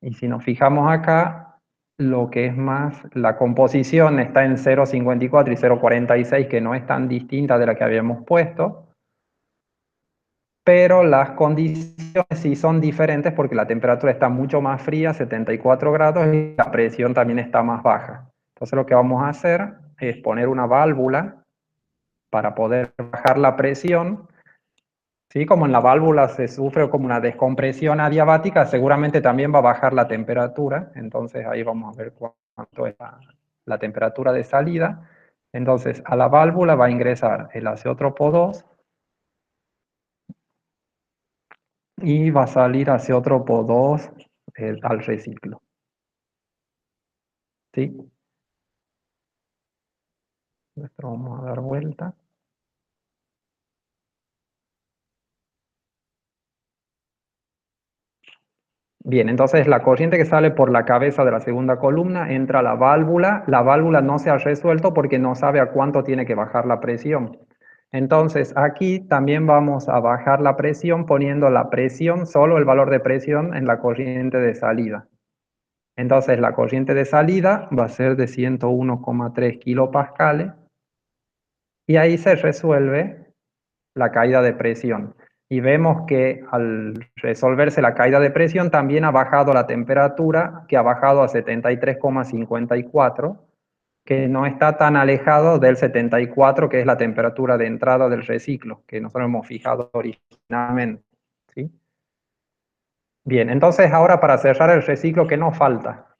Y si nos fijamos acá, lo que es más, la composición está en 0,54 y 0,46, que no es tan distinta de la que habíamos puesto, pero las condiciones sí son diferentes porque la temperatura está mucho más fría, 74 grados, y la presión también está más baja. Entonces lo que vamos a hacer es poner una válvula para poder bajar la presión, ¿Sí? Como en la válvula se sufre como una descompresión adiabática, seguramente también va a bajar la temperatura, entonces ahí vamos a ver cuánto es la temperatura de salida. Entonces a la válvula va a ingresar el azeotropo 2 y va a salir azeotropo 2 al reciclo. ¿Sí? Esto vamos a dar vuelta. Bien, entonces la corriente que sale por la cabeza de la segunda columna entra a la válvula no se ha resuelto porque no sabe a cuánto tiene que bajar la presión. Entonces aquí también vamos a bajar la presión poniendo la presión, solo el valor de presión en la corriente de salida. Entonces la corriente de salida va a ser de 101,3 kilopascales y ahí se resuelve la caída de presión. Y vemos que al resolverse la caída de presión también ha bajado la temperatura, que ha bajado a 73,54, que no está tan alejado del 74, que es la temperatura de entrada del reciclo, que nosotros hemos fijado originalmente. ¿Sí? Bien, entonces ahora para cerrar el reciclo, ¿qué nos falta?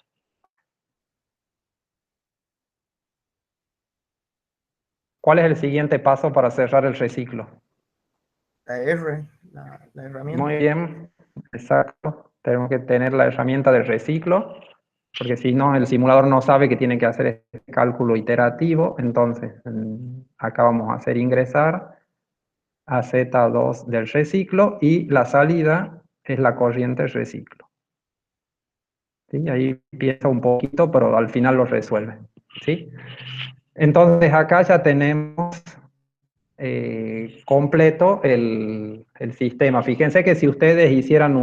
¿Cuál es el siguiente paso para cerrar el reciclo? La R, la herramienta. Muy bien, exacto. Tenemos que tener la herramienta de reciclo, porque si no, el simulador no sabe que tiene que hacer este cálculo iterativo. Entonces, acá vamos a hacer ingresar a Z2 del reciclo y la salida es la corriente reciclo. ¿Sí? Ahí empieza un poquito, pero al final lo resuelve. ¿Sí? Entonces, acá ya tenemos completo el sistema. Fíjense que si ustedes hicieran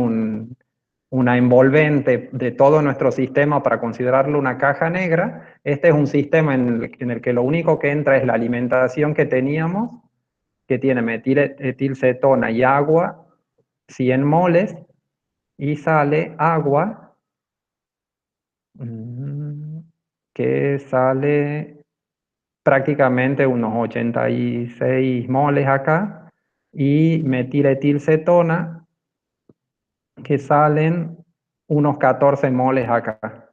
una envolvente de todo nuestro sistema para considerarlo una caja negra, este es un sistema en el que lo único que entra es la alimentación que teníamos, que tiene metilcetona y agua, 100 moles, y sale agua, que sale prácticamente unos 86 moles acá, y metiletilcetona, que salen unos 14 moles acá.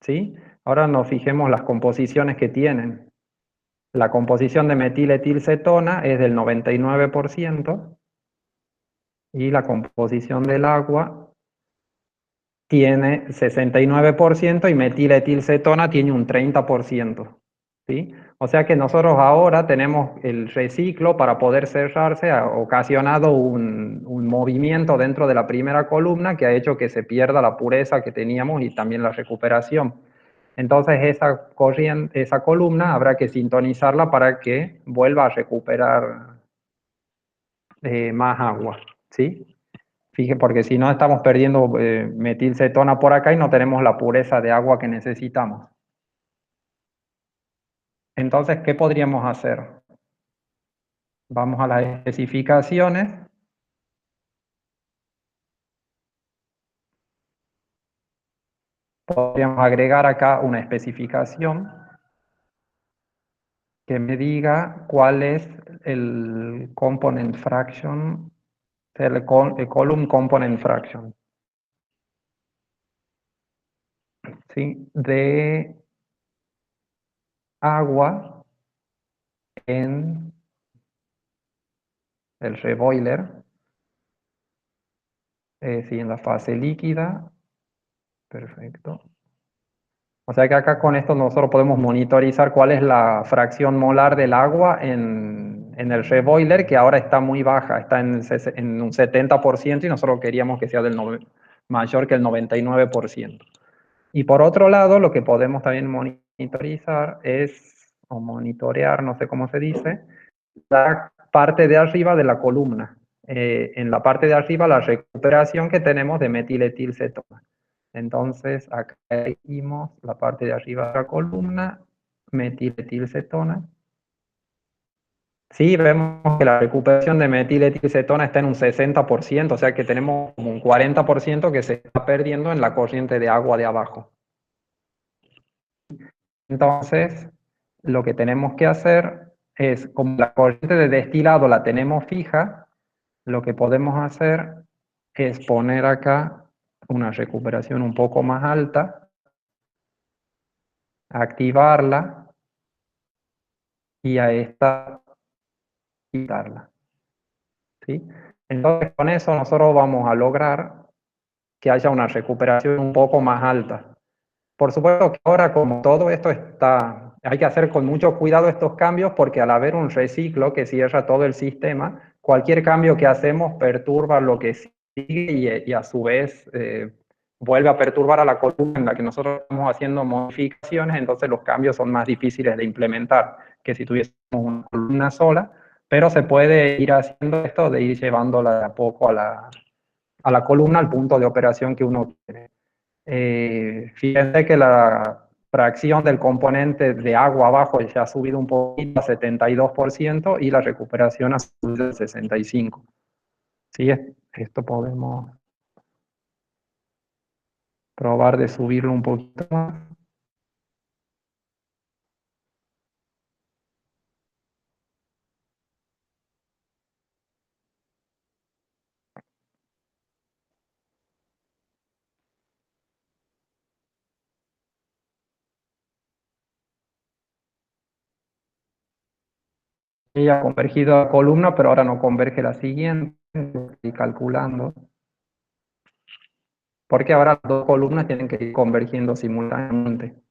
¿Sí? Ahora nos fijemos las composiciones que tienen. La composición de metiletilcetona es del 99% y la composición del agua tiene 69% y metiletilcetona tiene un 30%. ¿Sí? O sea que nosotros ahora tenemos el reciclo para poder cerrarse, ha ocasionado un movimiento dentro de la primera columna que ha hecho que se pierda la pureza que teníamos y también la recuperación. Entonces esa columna habrá que sintonizarla para que vuelva a recuperar más agua. ¿Sí? Fíjense, porque si no estamos perdiendo metilcetona por acá y no tenemos la pureza de agua que necesitamos. Entonces, ¿qué podríamos hacer? Vamos a las especificaciones. Podríamos agregar acá una especificación que me diga cuál es el component fraction, el column component fraction. ¿Sí? De agua en el reboiler, sí, en la fase líquida. Perfecto. O sea que acá con esto nosotros podemos monitorizar cuál es la fracción molar del agua en el reboiler, que ahora está muy baja, está en un 70% y nosotros queríamos que sea mayor que el 99%. Y por otro lado, lo que podemos también monitorizar es, o monitorear, no sé cómo se dice, la parte de arriba de la columna. En la parte de arriba la recuperación que tenemos de metiletilcetona. Entonces acá elegimos la parte de arriba de la columna, metiletilcetona. Sí, vemos que la recuperación de metiletilcetona está en un 60%, o sea que tenemos como un 40% que se está perdiendo en la corriente de agua de abajo. Entonces, lo que tenemos que hacer es, como la corriente de destilado la tenemos fija, lo que podemos hacer es poner acá una recuperación un poco más alta, activarla y a esta quitarla. ¿Sí? Entonces con eso nosotros vamos a lograr que haya una recuperación un poco más alta. Por supuesto que ahora, como todo esto está, hay que hacer con mucho cuidado estos cambios, porque al haber un reciclo que cierra todo el sistema, cualquier cambio que hacemos perturba lo que sigue y a su vez vuelve a perturbar a la columna en la que nosotros estamos haciendo modificaciones, entonces los cambios son más difíciles de implementar que si tuviésemos una columna sola, pero se puede ir haciendo esto de ir llevándola de a poco a la columna al punto de operación que uno quiere. Fíjense que la fracción del componente de agua abajo ya ha subido un poquito a 72% y la recuperación ha subido al 65%. ¿Sí? Esto podemos probar de subirlo un poquito más. Ella ha convergido a columna, pero ahora no converge la siguiente. Estoy calculando. Porque ahora las dos columnas tienen que ir convergiendo simultáneamente.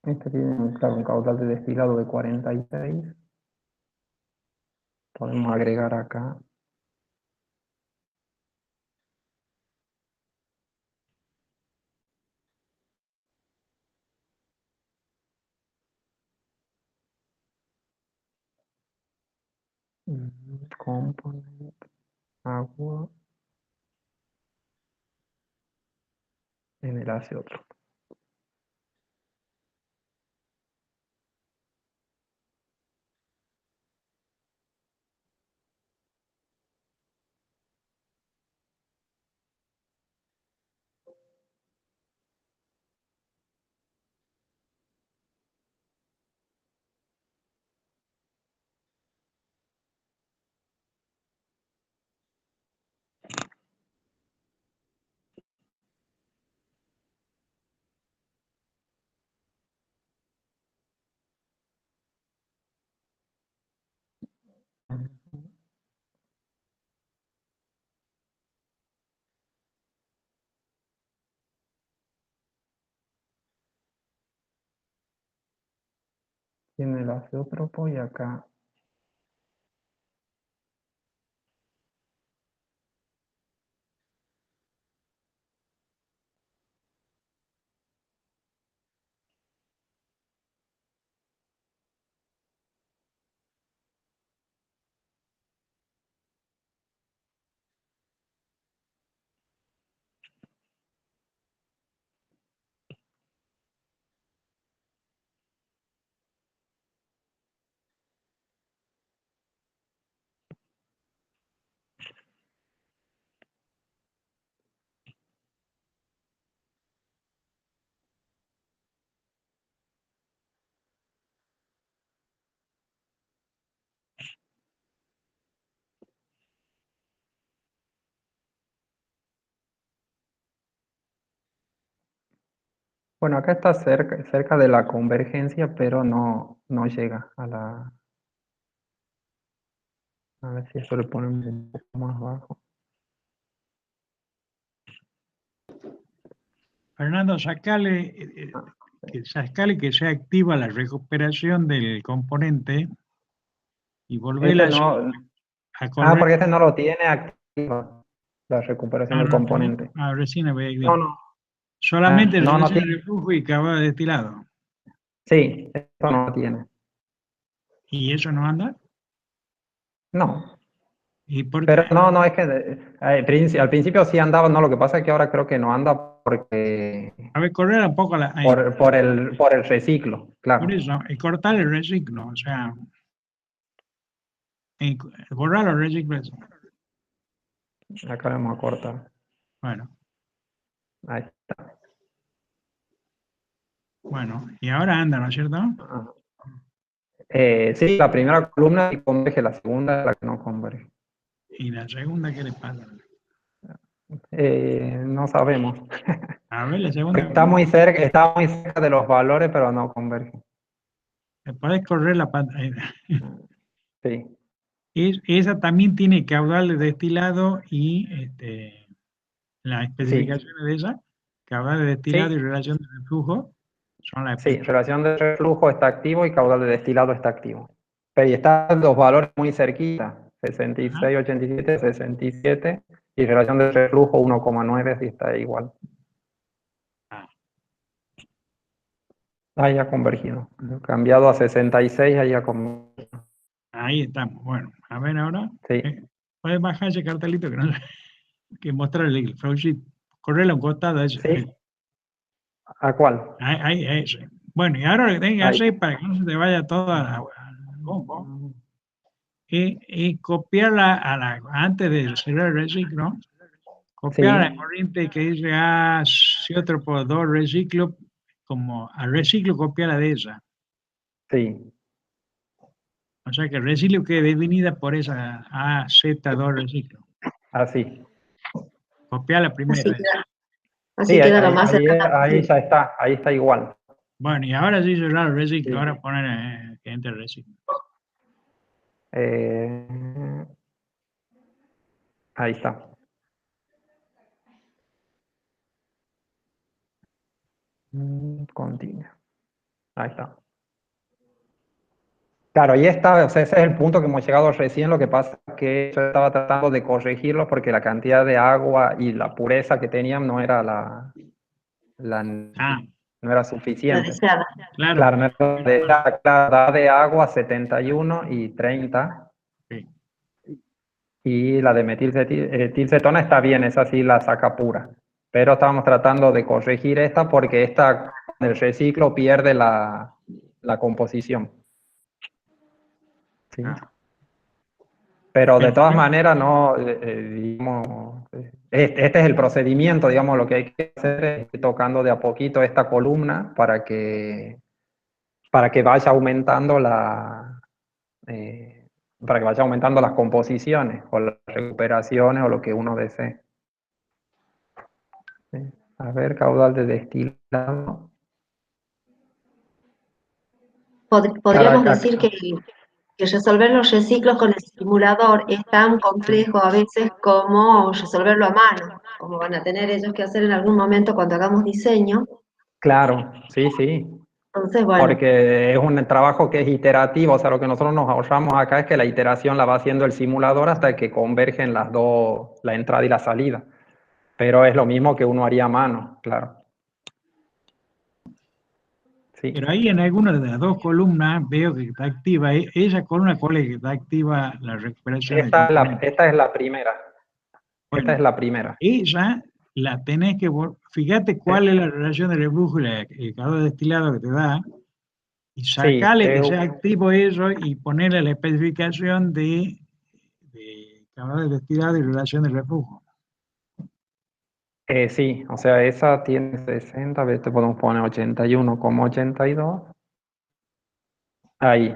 Este tiene, claro, un caudal de destilado de 46. Podemos agregar acá. Component, agua, enlace otro. Tiene el azeótropo y acá. Bueno, acá está cerca de la convergencia, pero no llega a la... A ver si eso le ponemos un poco más abajo. Fernando, sacale que sea activa la recuperación del componente y volverla Este no, a correr. porque este no lo tiene activa, la recuperación del componente. Recién había No. solamente no relación tiene. de flujo y cavado de destilado. Sí, Eso no tiene. ¿Y eso no anda? No. ¿Y por Pero qué? no, es que al principio sí andaba, no, lo que pasa es que ahora creo que no anda porque A ver, correr un poco ahí. por el reciclo, Por claro. eso, y cortar el reciclo, o sea, borrar los reciclos. Acá vamos a cortar. Bueno, Ahí está. bueno, y ahora anda, ¿no es cierto? Ajá. Sí, la primera columna sí converge, la segunda es la que no converge. ¿Y la segunda qué le pasa? No sabemos. A ver, la segunda, Está muy cerca de los valores, pero no converge. puedes correr la pantalla. Sí, Esa también tiene caudal de destilado y las sí, especificaciones de esa, caudal de destilado y sí, relación de reflujo, son las sí, relación de reflujo está activo y caudal de destilado está activo. Pero y están los valores muy cerquita, 66, 87, 67, y relación de reflujo 1,9, sí está igual. Ah. Ahí ha convergido. Cambiado a 66, ahí ha convergido. Ahí estamos. Bueno, a ver ahora. Sí, Puedes bajar ese cartelito que no que mostrarle el flowsheet. Correrle un costado a ese. sí. ¿A cuál? Ahí, ese. Bueno, y ahora lo que tenés que Ahí. hacer para que no se te vaya todo al combo es copiarla antes de cerrar el reciclo, copiar la Sí, corriente que dice C otro por 2 reciclo, como al reciclo copiarla de esa. sí, O sea que el reciclo quede definida por esa AZ2 reciclo. así. Copiar la primera. Así Sí, queda lo más cercano ahí posible. ya está, ahí está igual. Bueno, y ahora sí cerrar el reciclo, Sí. ahora poner que entre el reciclo. Ahí está. Continúa. Ahí está. Claro, ahí está, o sea, ese es el punto que hemos llegado recién, lo que pasa es que yo estaba tratando de corregirlo porque la cantidad de agua y la pureza que tenían no era no era La suficiente. deseada. Claro. Claro, no era la de agua 71 y 30, Sí. y la de metilcetona está bien, esa sí la saca pura. Pero estábamos tratando de corregir esta porque esta, el reciclo pierde la composición. ¿Sí? Pero de todas maneras, no, digamos, este es el procedimiento, digamos, lo que hay que hacer es ir tocando de a poquito esta columna para que vaya aumentando para que vaya aumentando las composiciones o las recuperaciones o lo que uno desee. ¿Sí? A ver, caudal de destilado. Podríamos Acá. decir que resolver los reciclos con el simulador es tan complejo a veces como resolverlo a mano, como van a tener ellos que hacer en algún momento cuando hagamos diseño. Claro, sí, sí. Entonces, bueno, Porque es un trabajo que es iterativo, o sea, lo que nosotros nos ahorramos acá es que la iteración la va haciendo el simulador hasta que convergen las dos, la entrada y la salida. Pero es lo mismo que uno haría a mano, claro. Sí. Pero ahí en alguna de las dos columnas veo que está activa. Esa columna, ¿cuál es que está activa la recuperación del componente? Esta es la primera. Bueno, Esta es la primera. esa la tenés que... Fíjate cuál es la relación de reflujo y el calor destilado que te da. Y sacarle que sea activo eso y ponerle la especificación de calor destilado y relación de reflujo. Sí, o sea, esa tiene 60, te podemos poner 81,82. Ahí.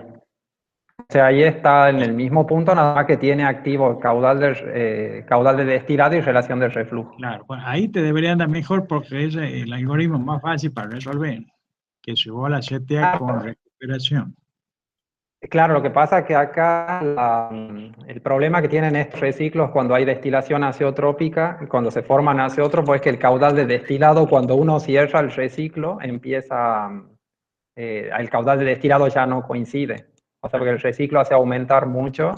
O sea, ahí está en el mismo punto, nada más que tiene activo caudal de destilado y relación de reflujo. Claro, bueno, ahí te debería andar mejor porque es el algoritmo más fácil para resolver, que se va la CTA con recuperación. Claro, lo que pasa es que acá el problema que tienen estos reciclos cuando hay destilación azeotrópica, y cuando se forman azeótropos, es que el caudal de destilado, cuando uno cierra el reciclo, empieza, el caudal de destilado ya no coincide. O sea, porque el reciclo hace aumentar mucho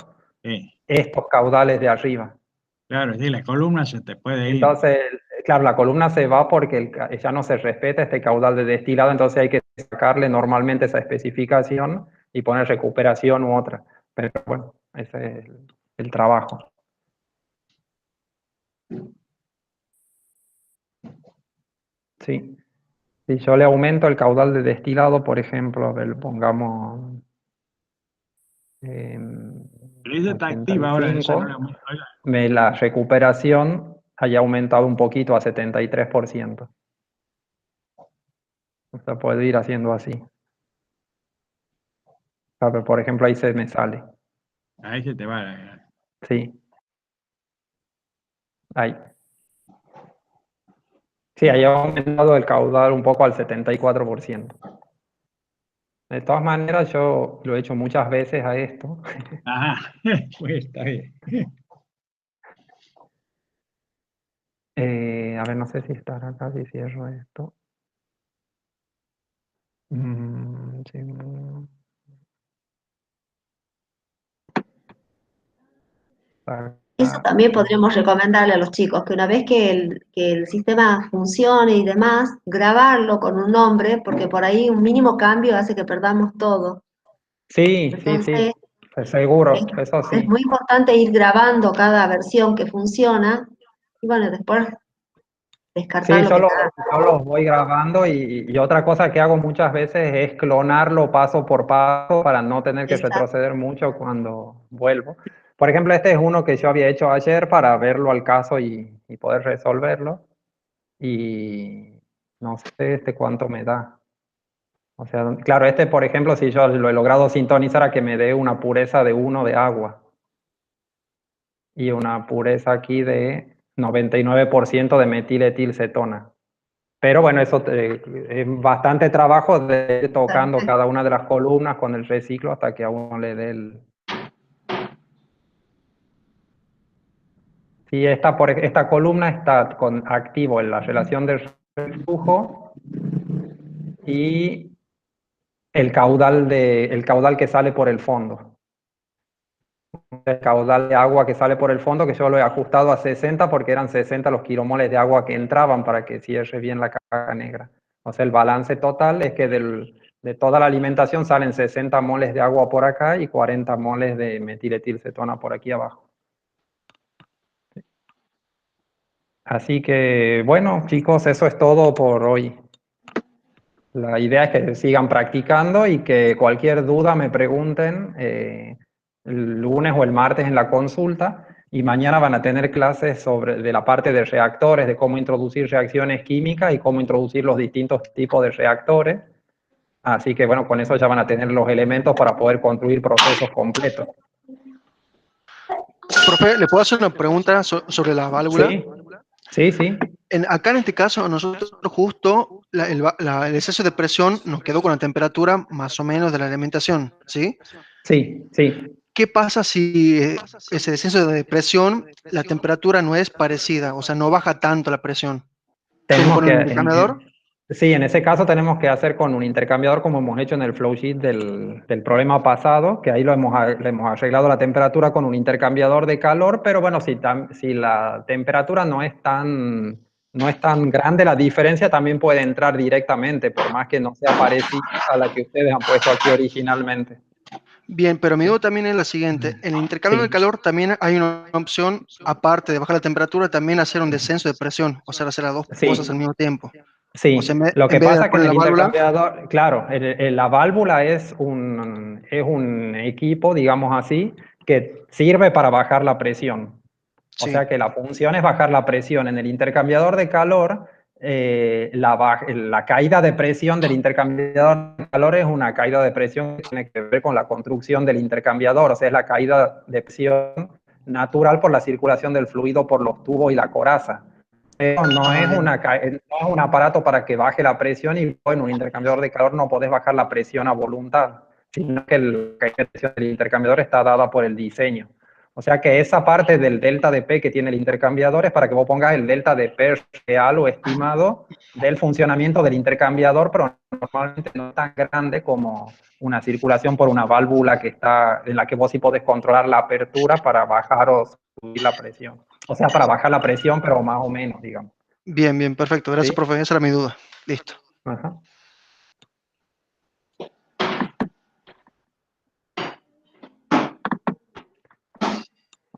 estos caudales de arriba. Claro, sí, la columna se te puede ir. Entonces, claro, la columna se va porque ya no se respeta este caudal de destilado, entonces hay que sacarle normalmente esa especificación y poner recuperación u otra. Pero bueno, ese es el trabajo. Sí. Si yo le aumento el caudal de destilado, por ejemplo, pongamos Pero ella está activa ahora, esa no la la recuperación haya aumentado un poquito a 73%. O sea, puedo ir haciendo así. Pero, por ejemplo, ahí se me sale. Ahí se te va. Sí. Ahí. Sí, haya aumentado el caudal un poco al 74%. De todas maneras, yo lo he hecho muchas veces a esto. Ajá, pues está bien. A ver, no sé si estará acá, si cierro esto. Sí. Eso también podríamos recomendarle a los chicos, que una vez que el sistema funcione y demás, grabarlo con un nombre, porque por ahí un mínimo cambio hace que perdamos todo. Sí, Entonces, seguro, eso sí. es muy importante ir grabando cada versión que funciona y bueno, después descartar Sí, lo que yo los voy grabando y otra cosa que hago muchas veces es clonarlo paso por paso para no tener que Exacto. retroceder mucho cuando vuelvo. Por ejemplo, este es uno que yo había hecho ayer para verlo al caso y poder resolverlo. Y no sé cuánto me da. O sea, claro, por ejemplo, si yo lo he logrado sintonizar a que me dé una pureza de 1 de agua y una pureza aquí de 99% de metiletilcetona. Pero bueno, eso es bastante trabajo de ir tocando cada una de las columnas con el reciclo hasta que a uno le dé el... Sí, esta columna está activo en la relación de reflujo y el caudal que sale por el fondo. El caudal de agua que sale por el fondo, que yo lo he ajustado a 60 porque eran 60 los kilomoles de agua que entraban para que cierre bien la caja negra. O sea, el balance total es que de toda la alimentación salen 60 moles de agua por acá y 40 moles de metiletilcetona por aquí abajo. Así que, bueno, chicos, eso es todo por hoy. La idea es que sigan practicando y que cualquier duda me pregunten el lunes o el martes en la consulta, y mañana van a tener clases de la parte de reactores, de cómo introducir reacciones químicas y cómo introducir los distintos tipos de reactores. Así que bueno, con eso ya van a tener los elementos para poder construir procesos completos. Profe, ¿le puedo hacer una pregunta sobre la válvula? Sí. Acá en este caso, nosotros justo el exceso de presión nos quedó con la temperatura más o menos de la alimentación, ¿sí? Sí. ¿Qué pasa si ese descenso de presión, la temperatura no es parecida? O sea, no baja tanto la presión. Tenemos que, un intercambiador? sí, en ese caso tenemos que hacer con un intercambiador como hemos hecho en el flow sheet del problema pasado, que ahí le hemos arreglado la temperatura con un intercambiador de calor, pero bueno, si la temperatura no es tan grande, la diferencia también puede entrar directamente, por más que no sea parecida a la que ustedes han puesto aquí originalmente. Bien, pero mi duda también es la siguiente. En el intercambio de calor también hay una opción, aparte de bajar la temperatura, también hacer un descenso de presión, o sea, hacer las dos cosas al mismo tiempo. Sí, o sea, lo que pasa es que en el válvula, intercambiador, claro, la válvula es un equipo, digamos así, que sirve para bajar la presión. O sea que la función es bajar la presión. En el intercambiador de calor, la caída de presión del intercambiador de calor es una caída de presión que tiene que ver con la construcción del intercambiador, o sea, es la caída de presión natural por la circulación del fluido por los tubos y la coraza. No es un aparato para que baje la presión, y en un intercambiador de calor no podés bajar la presión a voluntad, sino que la presión del intercambiador está dada por el diseño. O sea que esa parte del delta de P que tiene el intercambiador es para que vos pongas el delta de P real o estimado del funcionamiento del intercambiador, pero normalmente no es tan grande como una circulación por una válvula en la que vos sí podés controlar la apertura para bajar o subir la presión. O sea, para bajar la presión, pero más o menos, digamos. Bien, perfecto. Gracias, profe. Esa era mi duda. Listo. Ajá.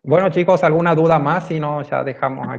Bueno, chicos, ¿alguna duda más? Si no, ya dejamos aquí.